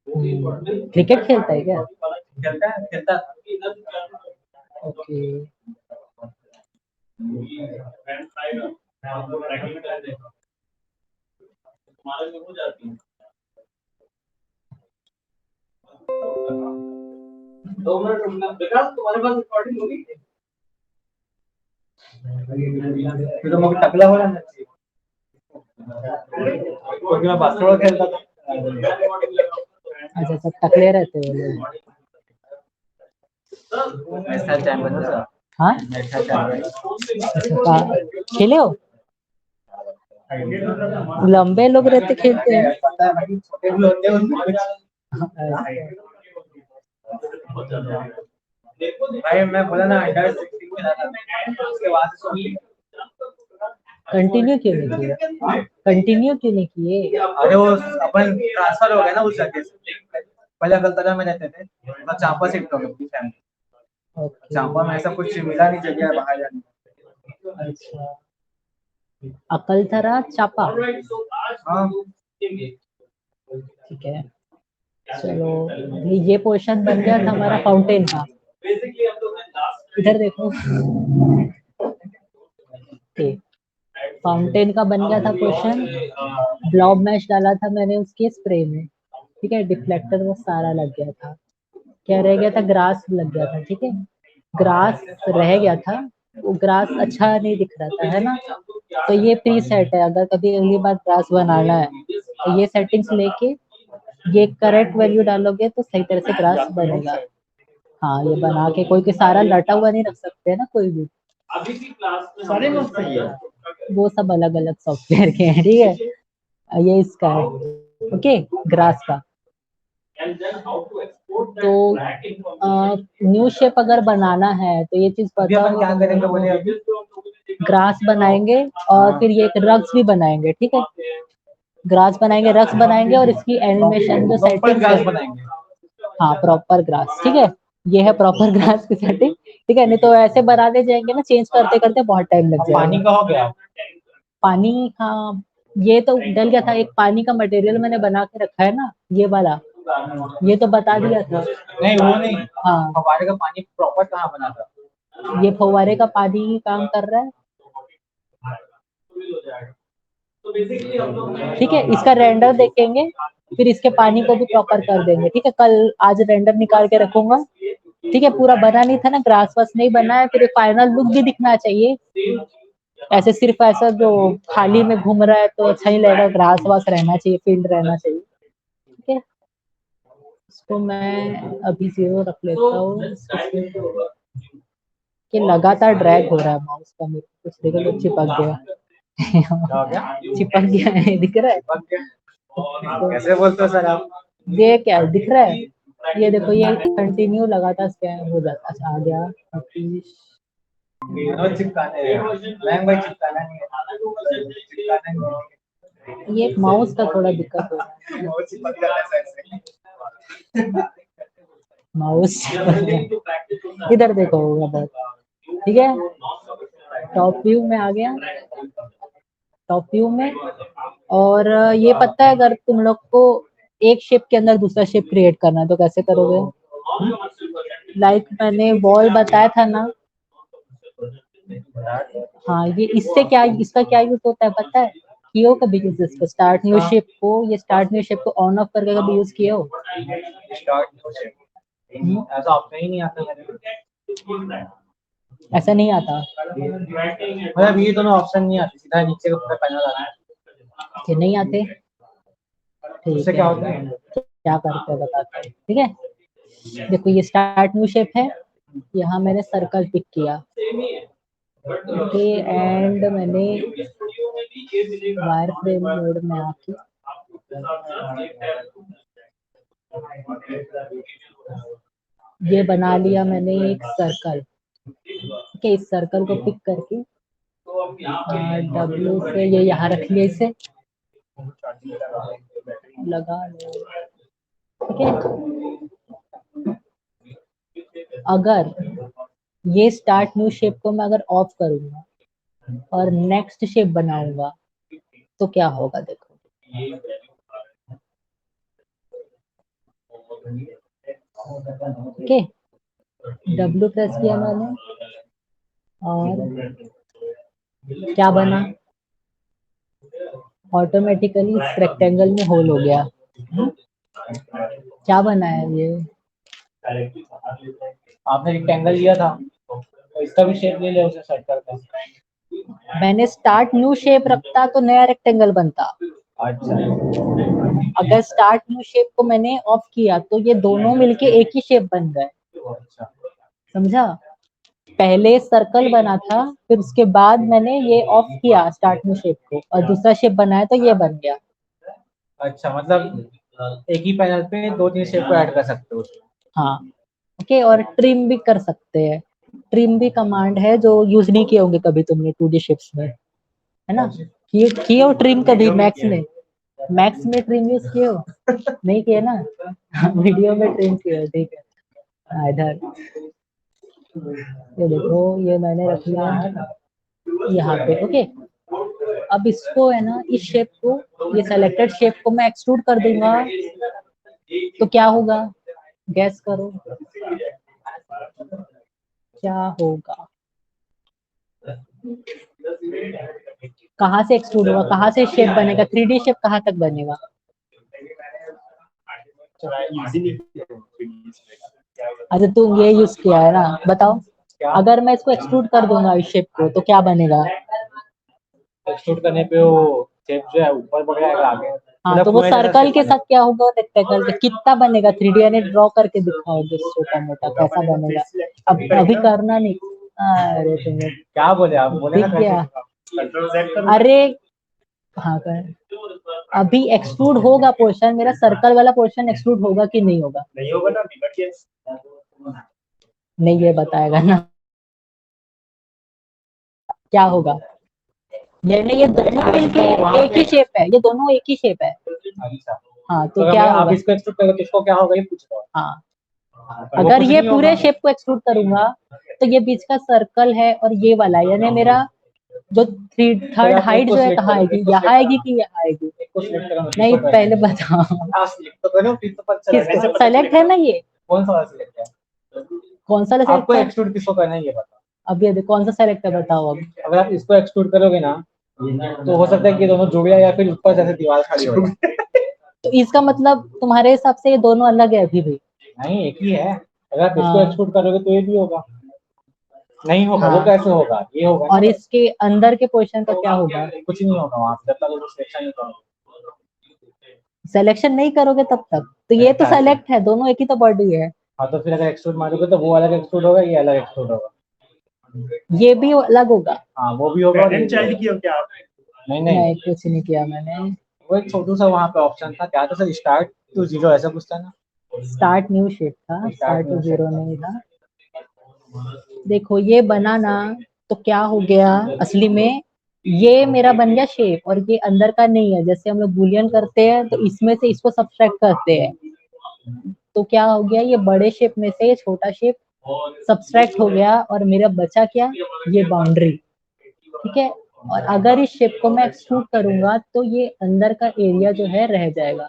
Cricket खेलता है क्या? खेलता ओके। तुम्हारे पास रिकॉर्डिंग होगी तो मग टकला हो ना मैं बास्केटबॉल खेलता था। अच्छा, सब टकले रहते हैं लोग। नेशनल चैंपियन था। हाँ, नेशनल चैंपियन अच्छा, खेले हो? लंबे लोग रहते खेलते हैं। पता है भाई, छोटे भी होते हैं उनमें कुछ। भाई मैं बोला ना अंडर 16 खेला था उसके बाद कंटिन्यू क्यों नहीं किए? कंटिन्यू क्यों नहीं किए? अरे वो अपन ट्रांसफर हो गया ना उस जगह से। पहले कलकत्ता में रहते थे, मैं चांपा शिफ्ट हो गया अपनी फैमिली। ओके। चांपा में ऐसा कुछ मिला नहीं जगह बाहर जाने को। अच्छा, अकलथरा चापा। हाँ ठीक है, चलो। ये पोर्शन बन गया था हमारा फाउंटेन का। इधर देखो। ठीक, फाउंटेन का बन गया था क्वेश्चन। ब्लॉब मैश डाला था मैंने उसके स्प्रे में, ठीक है। डिफ्लेक्टर वो सारा लग गया था। क्या रह गया था? ग्रास लग गया था, ठीक है। ग्रास रह गया था, वो ग्रास अच्छा नहीं दिख रहा था, है ना। तो ये प्री सेट है, अगर कभी अगली बार ग्रास बनाना है तो ये सेटिंग्स लेके ये करेक्ट वैल्यू डालोगे तो सही तरह से ग्रास बनेगा। हाँ, ये बना के कोई के सारा लटा हुआ नहीं रख सकते है ना कोई भी। सारे मस्त है। वो सब अलग अलग सॉफ्टवेयर के हैं, ठीक है। ये इसका है, ओके, ग्रास का। तो न्यू शेप अगर बनाना है तो ये चीज अभी पता अपन क्या करेंगे बोले अभी? ग्रास बनाएंगे और फिर ये एक रग्स भी बनाएंगे, ठीक है। ग्रास बनाएंगे, रग्स बनाएंगे और इसकी एनिमेशन जो प्रॉपर ग्रास सेटिंग। बनाएंगे। हाँ, प्रॉपर ग्रास, ठीक है। ये है प्रॉपर ग्रास की सेटिंग, ठीक है। नहीं तो ऐसे बनाते जाएंगे ना, चेंज करते करते बहुत टाइम लग जाएगा। पानी का हो गया? पानी, हाँ। ये तो डल गया था, एक पानी का मटेरियल मैंने बना के रखा है ना, ये वाला। ये तो बता दिया था। नहीं वो नहीं, हाँ, हमारे का पानी प्रॉपर कहाँ बना था? ये फव्वारे का पानी ही काम कर रहा है, ठीक है। इसका रेंडर देखेंगे, फिर इसके पानी को भी प्रॉपर कर देंगे, ठीक है। कल आज रेंडर निकाल के रखूंगा, ठीक है। पूरा बना नहीं था ना, ग्रास वास नहीं बना है, फिर फाइनल लुक भी दिखना चाहिए। ऐसे सिर्फ ऐसा जो खाली में घूम रहा है तो अच्छा ही लगेगा, ग्रास वास रहना चाहिए, फील्ड रहना चाहिए, ठीक है। इसको मैं अभी 0 रख लेता हूँ। कि लगातार ड्रैग हो रहा है माउस का, मेरे को कुछ देखो तो चिपक गया। चिपक गया है, दिख रहा है? कैसे बोलते हो सर आप? ये क्या दिख रहा है? ये देखो, ये कंटिन्यू लगातार स्कैन हो जाता है। अच्छा, आ गया। चिपकाने भाई, चिपकाना नहीं है, चिपकाना नहीं है। ये माउस का थोड़ा दिक्कत हो रहा है। बहुत चिपक जाता है सर। माउस इधर देखो, होगा बहुत, ठीक है। टॉप व्यू में आ गया, टॉप व्यू में। और ये पता है, अगर तुम लोग को एक शेप के अंदर दूसरा शेप क्रिएट करना है तो कैसे करोगे? लाइक मैंने वॉल बताया था ना। हाँ, ये इससे क्या, इसका क्या यूज होता है पता है? किए हो कभी यूज इसको? स्टार्ट न्यू शेप को, ये स्टार्ट न्यू शेप को ऑन ऑफ करके कभी यूज किए हो? ऐसा ऑप्शन ही नहीं आता मेरे। ऐसा नहीं आता? मतलब ये दोनों ऑप्शन नहीं आते, सीधा नीचे का पूरा पैनल आता है। कि नहीं आते? ठीक उससे है, क्या होता है? क्या करते हैं बताते हैं, ठीक है। देखो, ये स्टार्ट न्यू शेप है, यहाँ मैंने सर्कल पिक किया, ओके। एंड मैंने वायर फ्रेम मोड में आके ये बना लिया मैंने एक सर्कल, ठीक है। इस सर्कल को पिक करके डब्ल्यू से ये यहाँ रख लिया, इसे लगा लो, ठीक है। अगर ये स्टार्ट न्यू शेप को मैं अगर ऑफ करूंगा और नेक्स्ट शेप बनाऊंगा तो क्या होगा देखो। ओके, W प्रेस किया मैंने और क्या बना, ऑटोमेटिकली इस रेक्टेंगल में होल हो गया। क्या बना है ये, आपने रेक्टेंगल लिया था तो इसका भी शेप ले लिया उसे सर्कल का। मैंने स्टार्ट न्यू शेप रखता तो नया रेक्टेंगल बनता। अच्छा अगर स्टार्ट न्यू शेप को मैंने ऑफ किया तो ये दोनों मिलके एक ही शेप बन गए, अच्छा समझा। पहले सर्कल बना था, फिर उसके बाद मैंने ये ऑफ किया स्टार्ट न्यू शेप को और दूसरा शेप बनाया तो ये बन गया। अच्छा, मतलब एक ही पैनल पे दो तीन शेप को ऐड कर सकते हो उसमें। हाँ ओके, और ट्रिम भी कर सकते हैं। ट्रिम भी कमांड है जो यूज नहीं किए होंगे कभी तुमने 2D शेप्स में, है ना। किए हो ट्रिम कभी मैक्स में, मैक्स में ट्रिम यूज किए हो, नहीं किए ना। वीडियो में ट्रिम किए हो, ठीक है। इधर ये देखो, ये मैंने रख लिया यहाँ पे। ओके, अब इसको है ना, इस शेप को, ये सेलेक्टेड शेप को मैं एक्सट्रूड कर दूंगा तो क्या होगा, गैस करो क्या होगा। कहाँ से एक्सट्रूड होगा, कहाँ से शेप बनेगा, 3D शेप कहाँ तक बनेगा। अच्छा तुम ये यूज किया है ना, बताओ। अगर मैं इसको एक्सट्रूड कर दूंगा इस शेप को तो क्या बनेगा। एक्सट्रूड करने पे वो शेप जो है ऊपर बढ़ जाएगा आगे। हाँ तो वो सर्कल के साथ क्या होगा, रेक्टेंगल के कितना बनेगा, 3D यानी ड्रॉ करके दिखाओ जो छोटा मोटा कैसा बनेगा। अब अभी करना नहीं। अरे तुम्हें क्या बोले आप, बोले दिख ना गया। कंट्रोल Z करो। अरे हाँ कर, अभी एक्सट्रूड होगा पोर्शन, मेरा सर्कल वाला पोर्शन एक्सट्रूड होगा कि नहीं होगा। नहीं होगा ना, बिगड़ गया। नहीं ये बताएगा ना क्या होगा। यानी ये दोनों मिलके एक ही शेप है, ये दोनों एक ही शेप है। अच्छा, हाँ तो तो क्या आप होगा। इसको एक्सट्रूड करोगे तो इसको क्या होगा ये पूछ रहा हाँ हूँ। वो अगर कुछ ये नहीं पूरे होगा। शेप को एक्सट्रूड करूंगा तो ये बीच का सर्कल है और ये वाला, यानी मेरा जो थर्ड आप एक हाइट को जो है सिलेक्ट कहाँ करो, आएगी, एक को यहाँ सिलेक्ट आएगी करो, कि यहाँ आएगी। एक को सिलेक्ट करो, नहीं किसको पहले करना है। बताओ। हाँ सिलेक्ट तो करो, फिर तो पता चलेगा कैसे किसको पता सेलेक्ट है चलेगा ना ये, कौन सा वाला सिलेक्ट है। कौन सा सेलेक्ट आपको है। एक्सट्रूड किसको करना है ये बताओ। अब ये कौन सा सेलेक्ट है बताओ अब। अगर आप इसको एक्सट्रूड करोगे ना तो हो सकता है कि दोनों जुड़ जाए या फिर ऊपर जैसे दीवार खड़ी हो जाए। तो इसका मतलब तुम्हारे हिसाब से ये दोनों अलग है अभी भी। नहीं एक ही है, अगर आप इसको हाँ एक्सट्रूड करोगे तो ये भी होगा। नहीं होगा, वो हाँ, कैसे होगा, ये होगा ना और बस। इसके अंदर के पोर्शन का क्या होगा। कुछ नहीं होगा वहां पे, जब तक वो सिलेक्शन नहीं करोगे। सिलेक्शन नहीं करोगे तब तक तो ये मेरे तो ख्याल से। सेलेक्ट है, दोनों एक ही तो बॉडी है। हाँ तो फिर अगर एक्सट्रूड मारोगे तो वो अलग एक्सट्रूड होगा, ये अलग एक्सट्रूड होगा। ये भी अलग होगा। हाँ वो भी होगा और ये भी होगा। किया क्या आप? नहीं नहीं, नहीं कुछ नहीं किया मैंने। वो एक छोटू सा वहाँ पे ऑप्शन था, क्या था सर, स्टार्ट टू जीरो ऐसा कुछ था ना। स्टार्ट न्यू शेप था, start start to new shape zero था। नहीं था। देखो ये बना ना, तो क्या हो गया असली में, ये मेरा बन गया शेप और ये अंदर का नहीं है। जैसे हम लोग बुलियन करते हैं तो इसमें से इसको सब्ट्रैक्ट करते हैं, तो क्या हो गया, ये बड़े शेप में से ये छोटा शेप सब्ट्रैक्ट हो गया और मेरा बचा क्या, ये बाउंड्री। ठीक है, और अगर इस शेप को मैं एक्सट्रूड करूंगा तो ये अंदर का एरिया जो है रह जाएगा।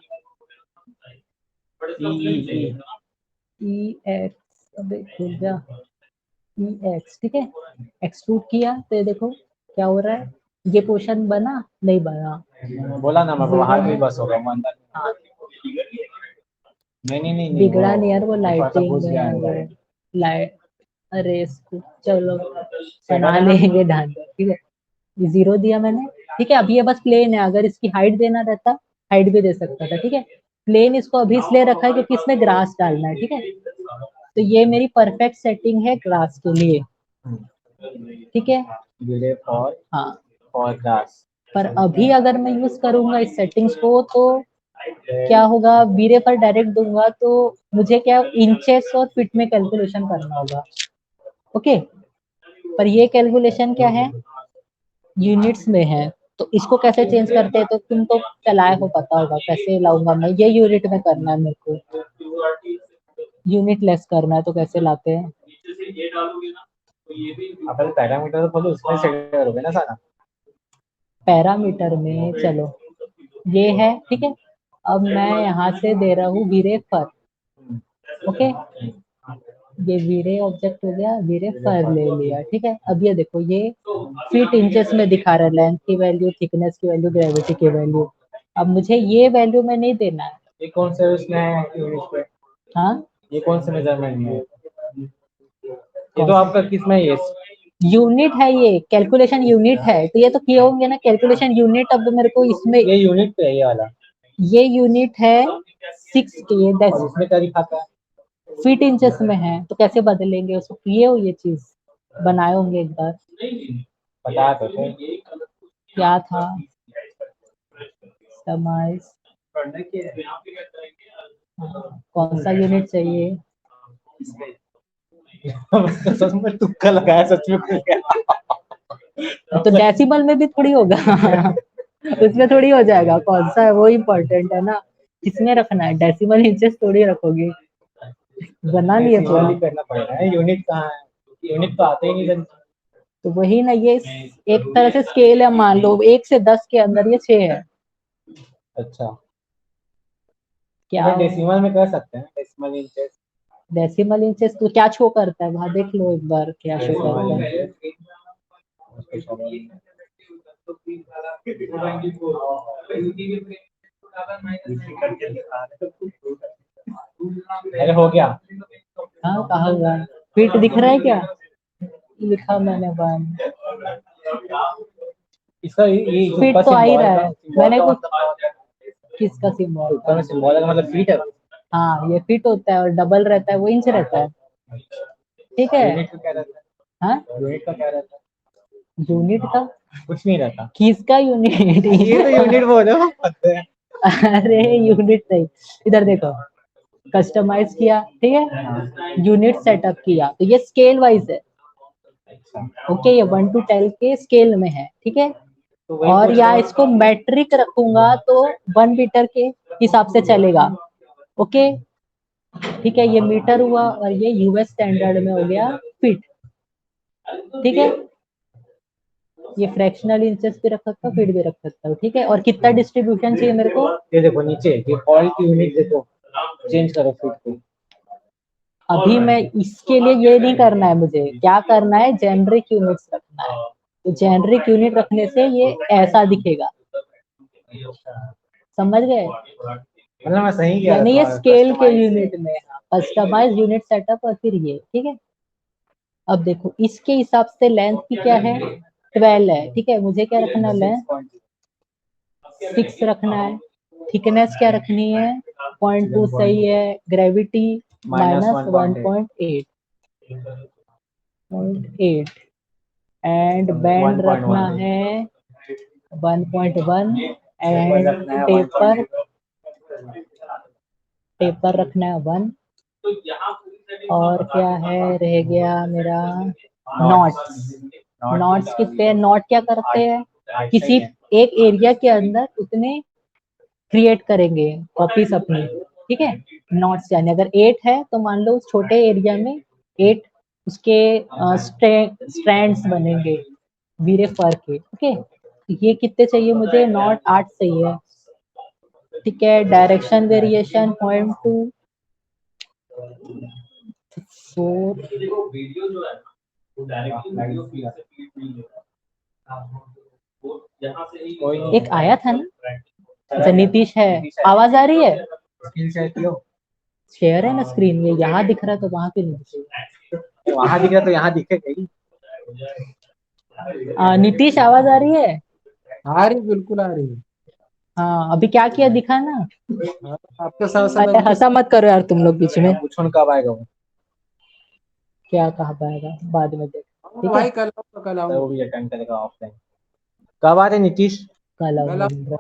ई एक्स, अबे खुल जा, ई एक्स, ठीक है। एक्सट्रूड किया तो ये देखो क्या हो रहा है, ये पोर्शन बना नहीं बना। बोला ना, मैं जीरो बाहर भी है। बस होगा वो अंदर। हाँ नहीं बिगड़ा नहीं यार, वो थोड़ा सा लाइटिंग घुस गया अंदर। है, लाइट। अरे इसको चलो सेटल बना है ना। लेंगे ढंग से, ठीक है। ये जीरो दिया मैंने, ठीक है। अभी ये बस प्लेन है, अगर इसकी हाइट देना रहता हाइट भी दे सकता था, ठीक है। प्लेन इसको अभी इसलिए रखा है क्योंकि इसमें ग्रास डालना है, ठीक है। तो ये मेरी परफेक्ट सेटिंग है ग्रास के लिए, ठीक है। डिले हाँ फॉर ग्रास। पर अभी अगर मैं यूज करूंगा इस सेटिंग्स को तो क्या होगा, बीरे पर डायरेक्ट दूंगा तो मुझे क्या इंचेस और फीट में कैलकुलेशन करना होगा। ओके, पर ये कैलकुलेशन क्या है, यूनिट्स में है। तो इसको कैसे चेंज करते हैं, तो तुम तो चलाए हो, पता होगा कैसे लाऊंगा मैं, ये यूनिट में करना है मेरे को, यूनिट लेस करना है तो कैसे लाते हैं। अपन पैरामीटर तो खोलो, उसमें सेट करोगे ना सारा। पैरामीटर में चलो ये है, ठीक है। अब मैं यहाँ से दे रहा हूँ वीरे पर, ओके, ये वीरे ऑब्जेक्ट हो गया, वीरे फर ले लिया, ठीक है। अब ये देखो, ये फीट इंचेस में दिखा रहा है, लेंथ की वैल्यू, थिकनेस की वैल्यू, ग्रेविटी की वैल्यू। अब मुझे ये वैल्यू में नहीं देना है। ये कौन से उसमें है यूनिट पे? हाँ, ये कौन से मेजरमेंट में है? ये कौन तो सा आपका किस में है ये? यूनिट है? ये कैलकुलेशन यूनिट है, तो ये तो किए होंगे ना कैलकुलेशन यूनिट। अब मेरे को इसमें ये यूनिट पे है ये वाला, ये यूनिट है 6 के, ये और इसमें क्या दिखाता है? फीट इंचेस में है, तो कैसे बदलेंगे उसको? किए हो ये चीज, बनाए होंगे एक बार। बता तो थे। क्या था? समाइज, कौन सा यूनिट चाहिए? सच में तुक्का लगाया, सच में खुल गया। तो डेसिमल में भी थोड़ी होगा उसमें थोड़ी हो जाएगा, कौन सा है वो इम्पोर्टेंट है ना। किसमें रखना है? डेसिमल इंचेस थोड़ी रखोगे, बना लिए डेसिमल ही करना पड़ेगा, यूनिट कहाँ है? यूनिट तो आते ही नहीं जल्दी। तो वही ना, ये एक तरह से स्केल है, मान लो 1 से 10 के अंदर ये 6 है। अच्छा, क्या तो डेसिमल में कर सकते हैं, डेसिमल इंचेस। डेसिमल इंचेस तो क्या शो करता है वहां, देख लो एक बार क्या शो करता है। अरे हो गया। हाँ, कहा हुआ है, फीट दिख रहा है क्या? लिखा मैंने वन। इसका ये फीट ऊपर तो आ ही सिंबल रहा का, है, सिंबल मैंने का कुछ मतलब किसका सिंबल? ऊपर में सिंबल का मतलब फीट है। हाँ, ये फीट होता है, और डबल रहता है वो इंच रहता है, ठीक है। यूनिट का क्या रहता हाँ, है? यूनिट का क्या रहता यूनिट का है? कुछ नहीं रहता। किसका यूनिट ये तो यूनिट बोलो। अरे यूनिट नहीं, इधर देखो, कस्टमाइज किया, ठीक है, यूनिट सेटअप किया, तो ये स्केल वाइज है। ओके, ये 1 to 10 के स्केल में है, ठीक है। तो वही और पूछ या रहा हूँ। इसको मैट्रिक रखूंगा तो 1 मीटर के हिसाब से चलेगा। ओके, ठीक है, ये मीटर हुआ, और ये यूएस स्टैंडर्ड में हो गया फीट, ठीक है। ये फ्रैक्शनल इंचेस भी रख सकता हूँ, फीट भी रख सकता हूँ, ठीक है। और कितना डिस्ट्रीब्यूशन चाहिए मेरे को? ये देखो नीचे, ये ऑल की यूनिट देखो, चेंज करो फीट को। अभी मैं इसके लिए ये नहीं करना है, मुझे क्या करना है, जेनरिक यूनिट्स रखना है। तो जेनरिक यूनिट रखने से ये ऐसा दिखेगा, समझ गए? मतलब मैं सही कह यानी ये रहा था, स्केल के कस्टमाइज से। यूनिट में, कस्टमाइज यूनिट सेटअप, और फिर ये, ठीक है। अब देखो, इसके हिसाब से लेंथ की क्या है, 12 है, ठीक है। मुझे क्या रखना है? लेंथ 6 रखना है। थिकनेस क्या रखनी है? 0.2 सही है। Gravity minus minus 1.8। 1.8 and band रखना है 1.1 एंड टेपर, टेपर रखना है 1। और क्या है रह गया मेरा? नॉट्स, नॉट्स कितने हैं? नॉट क्या करते हैं, किसी एक एरिया के अंदर उतने क्रिएट करेंगे कॉपीज अपनी, ठीक है। नॉट्स यानी अगर 8 है तो मान लो उस छोटे एरिया में 8 उसके स्ट्रैंड्स बनेंगे वीरे फर के, ओके। ये कितने चाहिए मुझे? नॉट 8 चाहिए, ठीक है। डायरेक्शन वेरिएशन 0.2, 4, कोई नहीं एक आया था ना, अच्छा नीतीश है। आवाज आ रही है? स्क्रीन शेयर किया। शेयर है ना स्क्रीन में, यहाँ दिख रहा है तो वहां क्यों नहीं दिखेगा? वहां दिख रहा तो यहाँ दिखेगा ही। नीतीश आवाज आ रही है? आ रही, बिल्कुल आ रही है। हाँ, अभी क्या किया दिखा ना। हाँ, आपके साथ साथ अरे अभी तो हंसा मत करो यार तुम लोग बीच में। पूछो कब आएगा वो। क्या कहा पाएगा, बाद में देख, हाँ ठीक है। भाई, कल आऊंगा, कल आऊंगा। वो भी अटेंड करेगा ऑफलाइन। कब आ रहे नीतीश? कल कल आऊंगा, आऊंगा,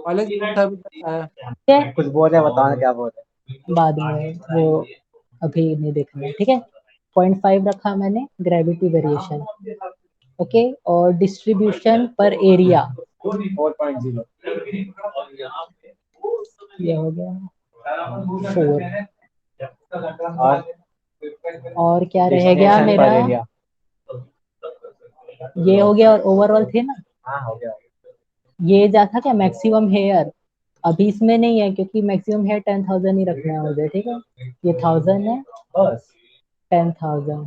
कॉलेज में था अभी तक आया। ठीक है। कुछ बोल रहे हैं, बताओ ना क्या बोल रहे बाद में वो, अभी नहीं देखना है, ठीक है। 0.5 रखा मैंने ग्रेविटी वेरिएशन, ओके। और डिस्ट्रीब्यूशन पर एरिया हैं। 4.0। ये हो गया 4। और और क्या रह गया डिस्ट्रीब्यूशन मेरा? पर एरिया। ये हो गया, और ओवरऑल थे ना, हाँ हो गया। ये जा था क्या मैक्सिमम हेयर, अभी इसमें नहीं है क्योंकि मैक्सिमम है 10,000 ही रखना है मुझे, ठीक है। ये 1,000 है, बस 10,000,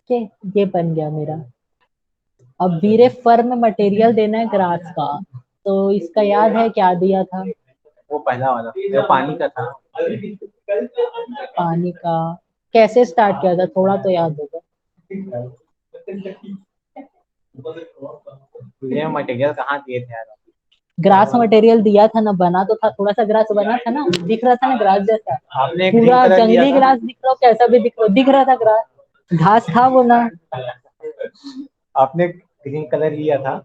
ठीक है। ये बन गया मेरा। अब वीरे फर्म मटेरियल देना है ग्रास का, तो इसका याद है क्या दिया था? वो पहला वाला जो पानी का था। पानी का कैसे स्टार्ट किया था, थोड़ा तो याद होगा। ये मटेरियल कहाँ दिए थे यार? ग्रास मटेरियल दिया था ना, बना तो था, थोड़ा सा ग्रास बना था ना, दिख रहा था ना ग्रास जैसा। आपने ग्रीन पूरा कलर लिया जंगली था। ग्रास दिख रहा हो, कैसा भी दिख रहा था ग्रास, घास था वो ना। आपने ग्रीन कलर लिया था,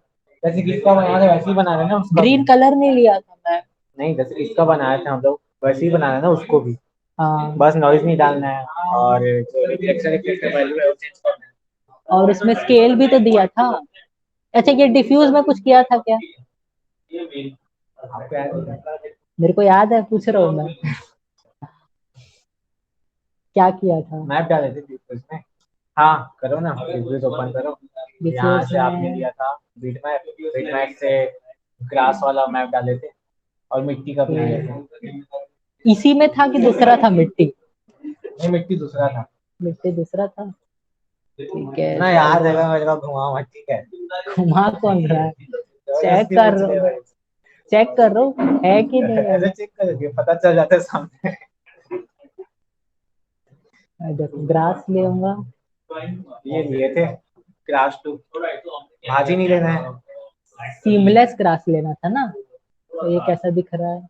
जैसे किसका बनाया था वैसे ही बना रहे ना उसका भी। ग्रीन कलर नहीं लिया था मैं। नहीं, जैसे किसका बनाया था हम लोग वैसे ही बनाना है ना उसको भी। हाँ, बस नॉइज नहीं डालना है, और जो रिफ्लेक्शन रिफ्लेक्शन वैल्यू है वो चेंज करना है। और उसमें स्केल भी तो दिया था। अच्छा, ये डिफ्यूज में कुछ किया था क्या? आपको याद है? मेरे को याद है, पूछ रहा हूँ मैं। क्या किया था? मैप डाले थे डिस्प्ले में। हाँ करो ना, डिस्प्ले ओपन करो। यहाँ डिफ्यूज से आपने में लिया था बीट मैप से ग्रास वाला मैप डाले थे, और मिट्टी का भी लिया था। इसी में था कि दूसरा था मिट्टी? नहीं, मिट्टी दूसरा था। मिट्टी दूसरा था, ठीक है। ना याद है, मेरे को घुमा हुआ, ठीक है। घुमा कौन रहा है? चेक जबरदस्ती कर पूछ रहा रहे हूँ, भाई। चेक कर रहा हूँ है कि नहीं ऐसे है। चेक करोगे पता चल जाता है सामने। देखो ग्रास लेऊंगा। ये लिए थे क्राश टू, आज ही नहीं लेना है। सीमलेस ग्रास लेना था ना, तो ये कैसा दिख रहा है?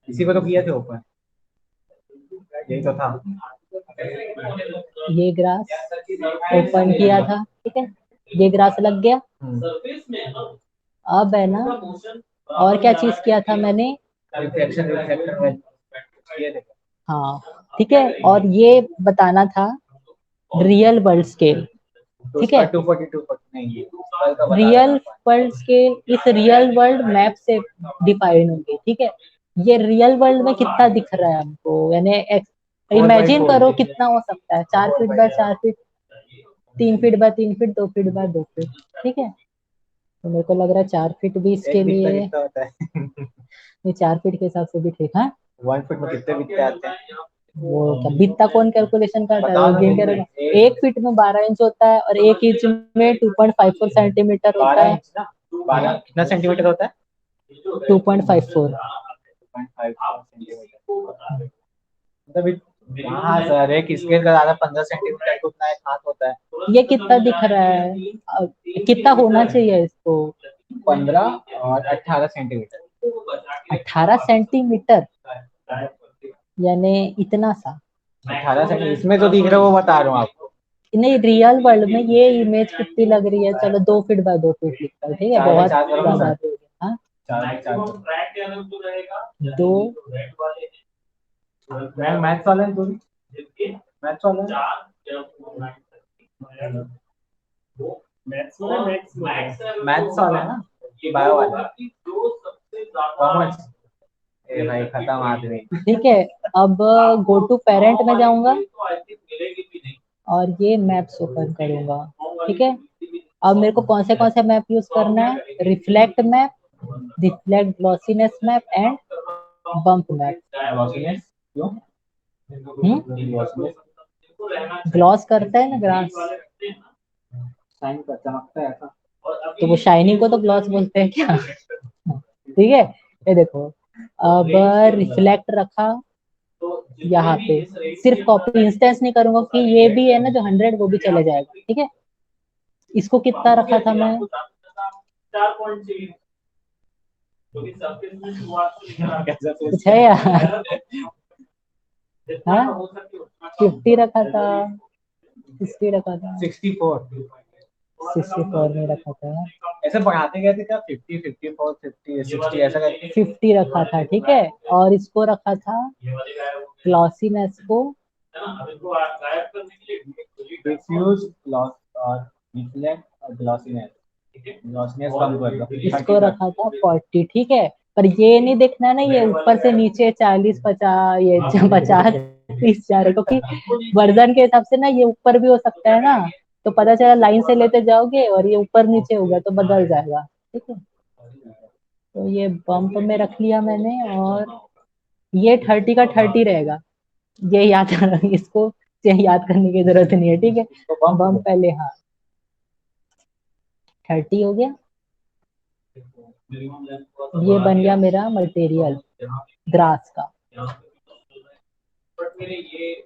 इसी को तो किए थे ऊपर, यही तो था। ये ग्रास ओपन किया था, ठीक है। ये ग्रास लग गया। अब है ना, और क्या चीज किया था मैंने? रिफ्लेक्शन रिफ्लेक्टर किए थे। हाँ, ठीक है। और ये बताना था रियल वर्ल्ड स्केल, तो ठीक उसका है। 242 नहीं है, कल का बता रहा रियल था अपन। वर्ल्ड स्केल इस रियल वर्ल्ड मैप से डिफाइन होगी, ठीक है। ये रियल वर्ल्ड में कितना दिख रहा है हमको, यानी इमेजिन 4x4। करो कितना हो सकता है, 4 feet by 4 feet, 3 feet by 3 feet, 2 feet by 2 feet, ठीक है। तो मेरे को लग रहा है 4 फीट भी इसके एक बित्ता लिए, कितना होता है? ये 4 फीट के हिसाब से भी ठीक है। 1 फुट में कितने बित्ते आते हैं? वो क्या बित्ता कौन कैलकुलेशन करता है, बताओ वो ना गिन के कितने। रखा। 1 फीट में 12 इंच होता है, और 1 इंच में 2.54 सेंटीमीटर होता बारह है। इंच ना, 12 कितना सेंटीमीटर होता है? 2.54। 2.54 सेंटीमीटर। मतलब हाँ सर, एक स्केल का ज्यादा 15 सेंटीमीटर का उतना एक हाथ होता है। ये कितना दिख रहा है? कितना होना चाहिए इसको? 15 और 18 सेंटीमीटर। 18 सेंटीमीटर, यानी इतना सा। 18 सेंटीमीटर इसमें तो दिख रहा है, वो बता रहा हूँ आपको। नहीं, रियल वर्ल्ड में ये इमेज कितनी लग रही है? चलो 2 फीट बाय 2 फीट लिखता है, ठीक है, 4 बाई बहुत 4 करो ना ज्यादा सर। हो गया। हाँ, 4 बाई 4। दो। मैं मैथ्स वाला है तू भी, मैथ्स वाला है। मैथ्स वाला है ना, बायो वाला है, कॉमर्स। ए भाई खत्म आदमी। ठीक है। अब गो टू पेरेंट में जाऊंगा, और ये मैप्स ओपन करूंगा, ठीक है। अब मेरे को कौन से मैप यूज करना है? Reflect map, reflect glossiness map, and bump map. Glossiness क्यों? ग्लॉसीनेस ग्लॉस करता है ना ग्रास, साइन का चमकता है ऐसा। तो वो शाइनिंग को तो ग्लॉस बोलते हैं क्या? ठीक है। ये देखो, अब रिफ्लेक्ट रखा यहाँ पे, सिर्फ कॉपी इंस्टेंस नहीं करूंगा कि ये भी है ना जो 100 वो भी चले जाएगा, ठीक है। इसको कितना रखा था मैं? कुछ है यार? हाँ, 50 रखा था, 60 रखा था, 64। 64 में रखा था, ऐसे बढ़ाते गए थे क्या? 50 54 50 60 ऐसा करके। 50 रखा था, ठीक है। और इसको रखा था ग्लॉसीनेस को, डिफ्यूज ग्लॉस और रिफ्लेक्ट और ग्लॉसीनेस। ग्लॉसीनेस कम कर दो, 30 इसको कर। रखा था 40, ठीक है। पर ये नहीं देखना ना ये ऊपर से नीचे 40 50, ये 50 30 जा रहे, क्योंकि वर्जन के हिसाब से ना ये ऊपर भी हो सकता है ना, तो पता चला लाइन से लेते जाओगे और ये ऊपर नीचे होगा तो बदल जाएगा, ठीक है। तो ये बम्प में रख लिया मैंने, और ये 30 का 30 रहेगा, ये याद इसको याद करने की जरूरत नहीं है, ठीक है। तो बम्प पहले, हाँ 30 हो गया। ये बन गया मेरा मटेरियल ग्रास का।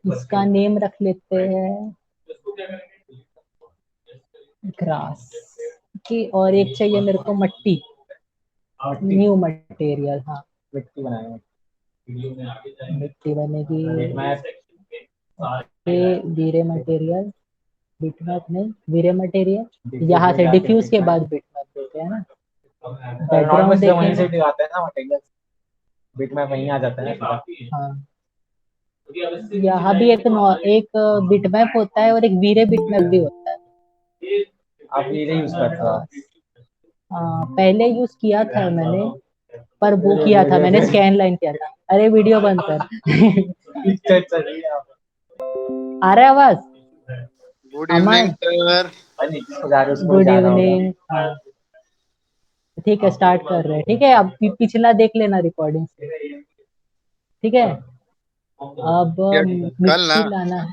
इसका नेम रख लेते हैं ग्रास की, और एक चाहिए मेरे को मट्टी, न्यू मटेरियल, हाँ मिट्टी बनाएंगे। मिट्टी बनेगी। मैं ये वीरे मटेरियल, बिटमैप नहीं, वीरे मटेरियल, यहाँ से डिफ्यूज के बाद बिटमैप देते हैं ना। बैकग्राउंड वहीं से देखेंगे, दिखाते हैं ना मटेरियल, बिट में वहीं आ जाता है ना। हाँ यहाँ भी एक बिटमैप होता है और एक वीरे बिटमैप भी होता है। आप ये यूज करते हो? पहले यूज किया था मैंने, पर वो किया था मैंने, स्कैन लाइन किया था। अरे वीडियो बंद कर। आ रहा है आवाज? गुड अमन, इवनिंग सर। Good evening. हाँ ठीक है, स्टार्ट कर रहे हैं, ठीक है। अब पिछला देख लेना रिकॉर्डिंग से, ठीक है। अब कल ना मिट्टी लाना है,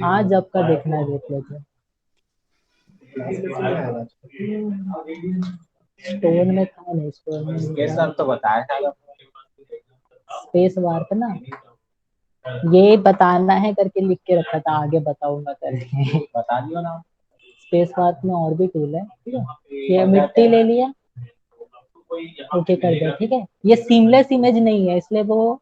आज अब का देखना है, देख लेते हैं। स्टोन में था नहीं, स्टोन में ये सब तो बताया था। स्पेस बार पे ना, ये बताना है करके लिख के रखा था, आगे बताऊंगा करके। बता दियो ना। स्पेस बार में और भी टूल है, ठीक है। ये मिट्टी ले लिया, ओके कर दिया, ठीक है। ये सीमलेस इमेज नहीं है, इसलिए वो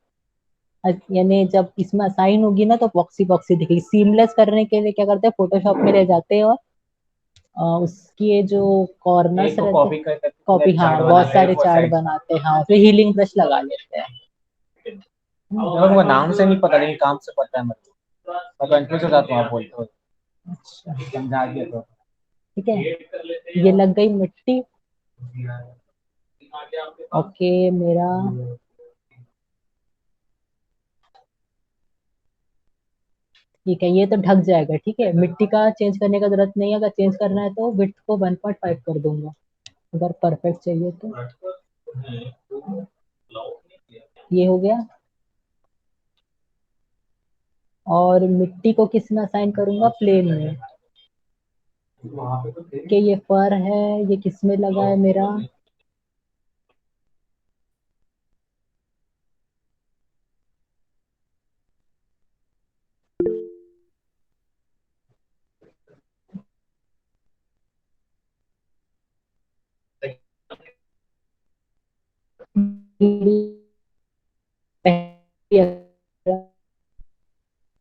यानी जब इसमें असाइन होगी ना तो बॉक्सी बॉक्सी दिखेगी। सीमलेस करने के लिए क्या करते हैं, फोटोशॉप में ले जाते हैं और उसकी ये जो कॉर्नर्स रहते, कॉपी, हाँ बहुत सारे चार्ट बनाते हैं, हाँ फिर हीलिंग ब्रश लगा लेते हैं। वो नाम से नहीं पता, लेकिन काम से पता है। मैं कंफ्यूज हो जाता हूँ आप बोलते हो। अच्छा समझा दिया तो ठीक है, ये लग गई मिट्टी। ओके मेरा ठीक है, ये तो ढक जाएगा, ठीक है। मिट्टी का चेंज करने का जरूरत नहीं है, अगर चेंज करना है तो विड्थ को 1.5 कर दूंगा, अगर परफेक्ट चाहिए तो। ये हो गया। और मिट्टी को किस में असाइन करूंगा, प्लेन में, कि ये फर है, ये किस में लगा है मेरा,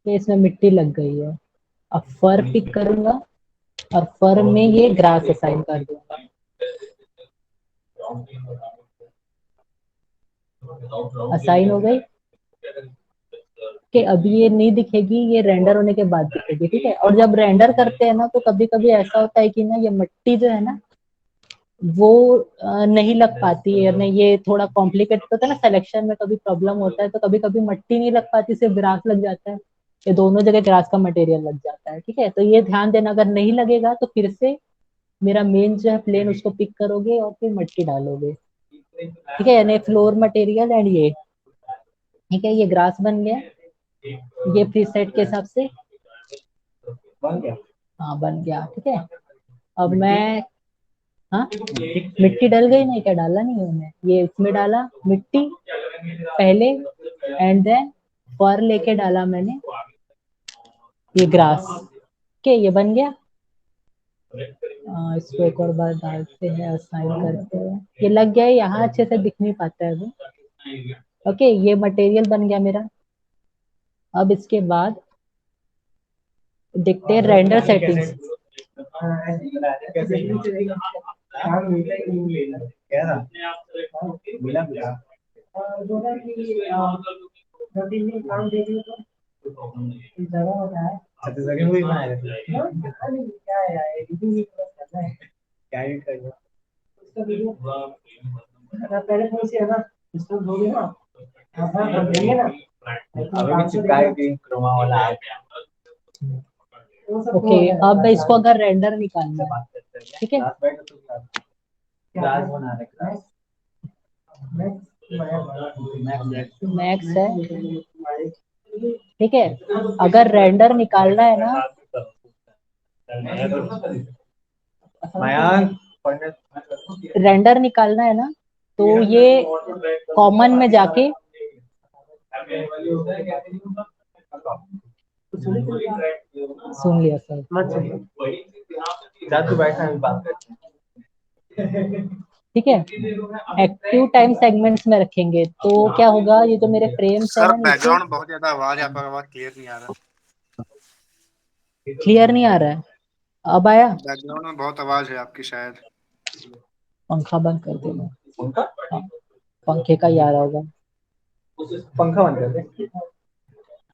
इसमें मिट्टी लग गई है। अब फर पिक करूंगा और फर में ये ग्रास असाइन कर दूंगा। असाइन हो गई कि अभी ये नहीं दिखेगी, ये रेंडर होने के बाद दिखेगी, ठीक है। और जब रेंडर करते हैं ना तो कभी कभी ऐसा होता है कि ना ये मिट्टी जो है ना वो नहीं लग पाती है, नहीं ये थोड़ा कॉम्प्लिकेट होता है ना, सिलेक्शन में कभी प्रॉब्लम होता है, तो कभी कभी मिट्टी नहीं लग पाती, सिर्फ ग्रास लग जाता है, ये दोनों जगह ग्रास का मटेरियल लग जाता है, ठीक है। तो ये ध्यान देना, अगर नहीं लगेगा तो फिर से मेरा मेन जो है प्लेन उसको पिक करोगे और फिर मिट्टी डालोगे, ठीक है। यानी फ्लोर मटेरियल एंड ये, ठीक है, ये ग्रास बन गया, ये प्री सेट के हिसाब से बन गया। हाँ बन गया, ठीक है। अब मैं, हाँ मिट्टी डल गई, नहीं क्या डाला नहीं है मैंने, ये इसमें डाला मिट्टी पहले, एंड देन फर लेके डाला मैंने, ये ग्रास के, ये बन गया। इसको एक और बार डालते हैं, असाइन करते हैं, ये लग गया है, यहाँ अच्छे से दिख नहीं पाता है अभी। ओके ये मटेरियल बन गया मेरा। अब इसके बाद देखते हैं रेंडर सेटिंग्स। छत्तीसगढ़ी मूवी बनाए थे। क्या ही करेगा। पहले कौन सी है ना, इसको दोगे ना, आप देंगे ना, अभी भी चिपका के क्रोमा वाला है। ओके अब इसको अगर रेंडर निकालना है, ठीक है, क्लास बना रहे क्लास मैक्स है, ठीक है। अगर रेंडर निकालना है ना, मयांक रेंडर निकालना है ना, तो ये कॉमन में जाके सुन लिया सर, मत जा तू बैठा है बात करते ठीक है। एक्टिव टाइम सेगमेंट्स में रखेंगे तो क्या होगा, ये जो मेरे फ्रेम्स है सर ना नीचे, बैकग्राउंड बहुत ज्यादा आवाज है, आपका आवाज क्लियर नहीं आ रहा। क्लियर नहीं आ रहा है। अब आया? बैकग्राउंड में बहुत आवाज है आपकी शायद। पंखा बंद कर देना। हाँ, पंखे का ही आ रहा होगा। पंखा बंद कर दे,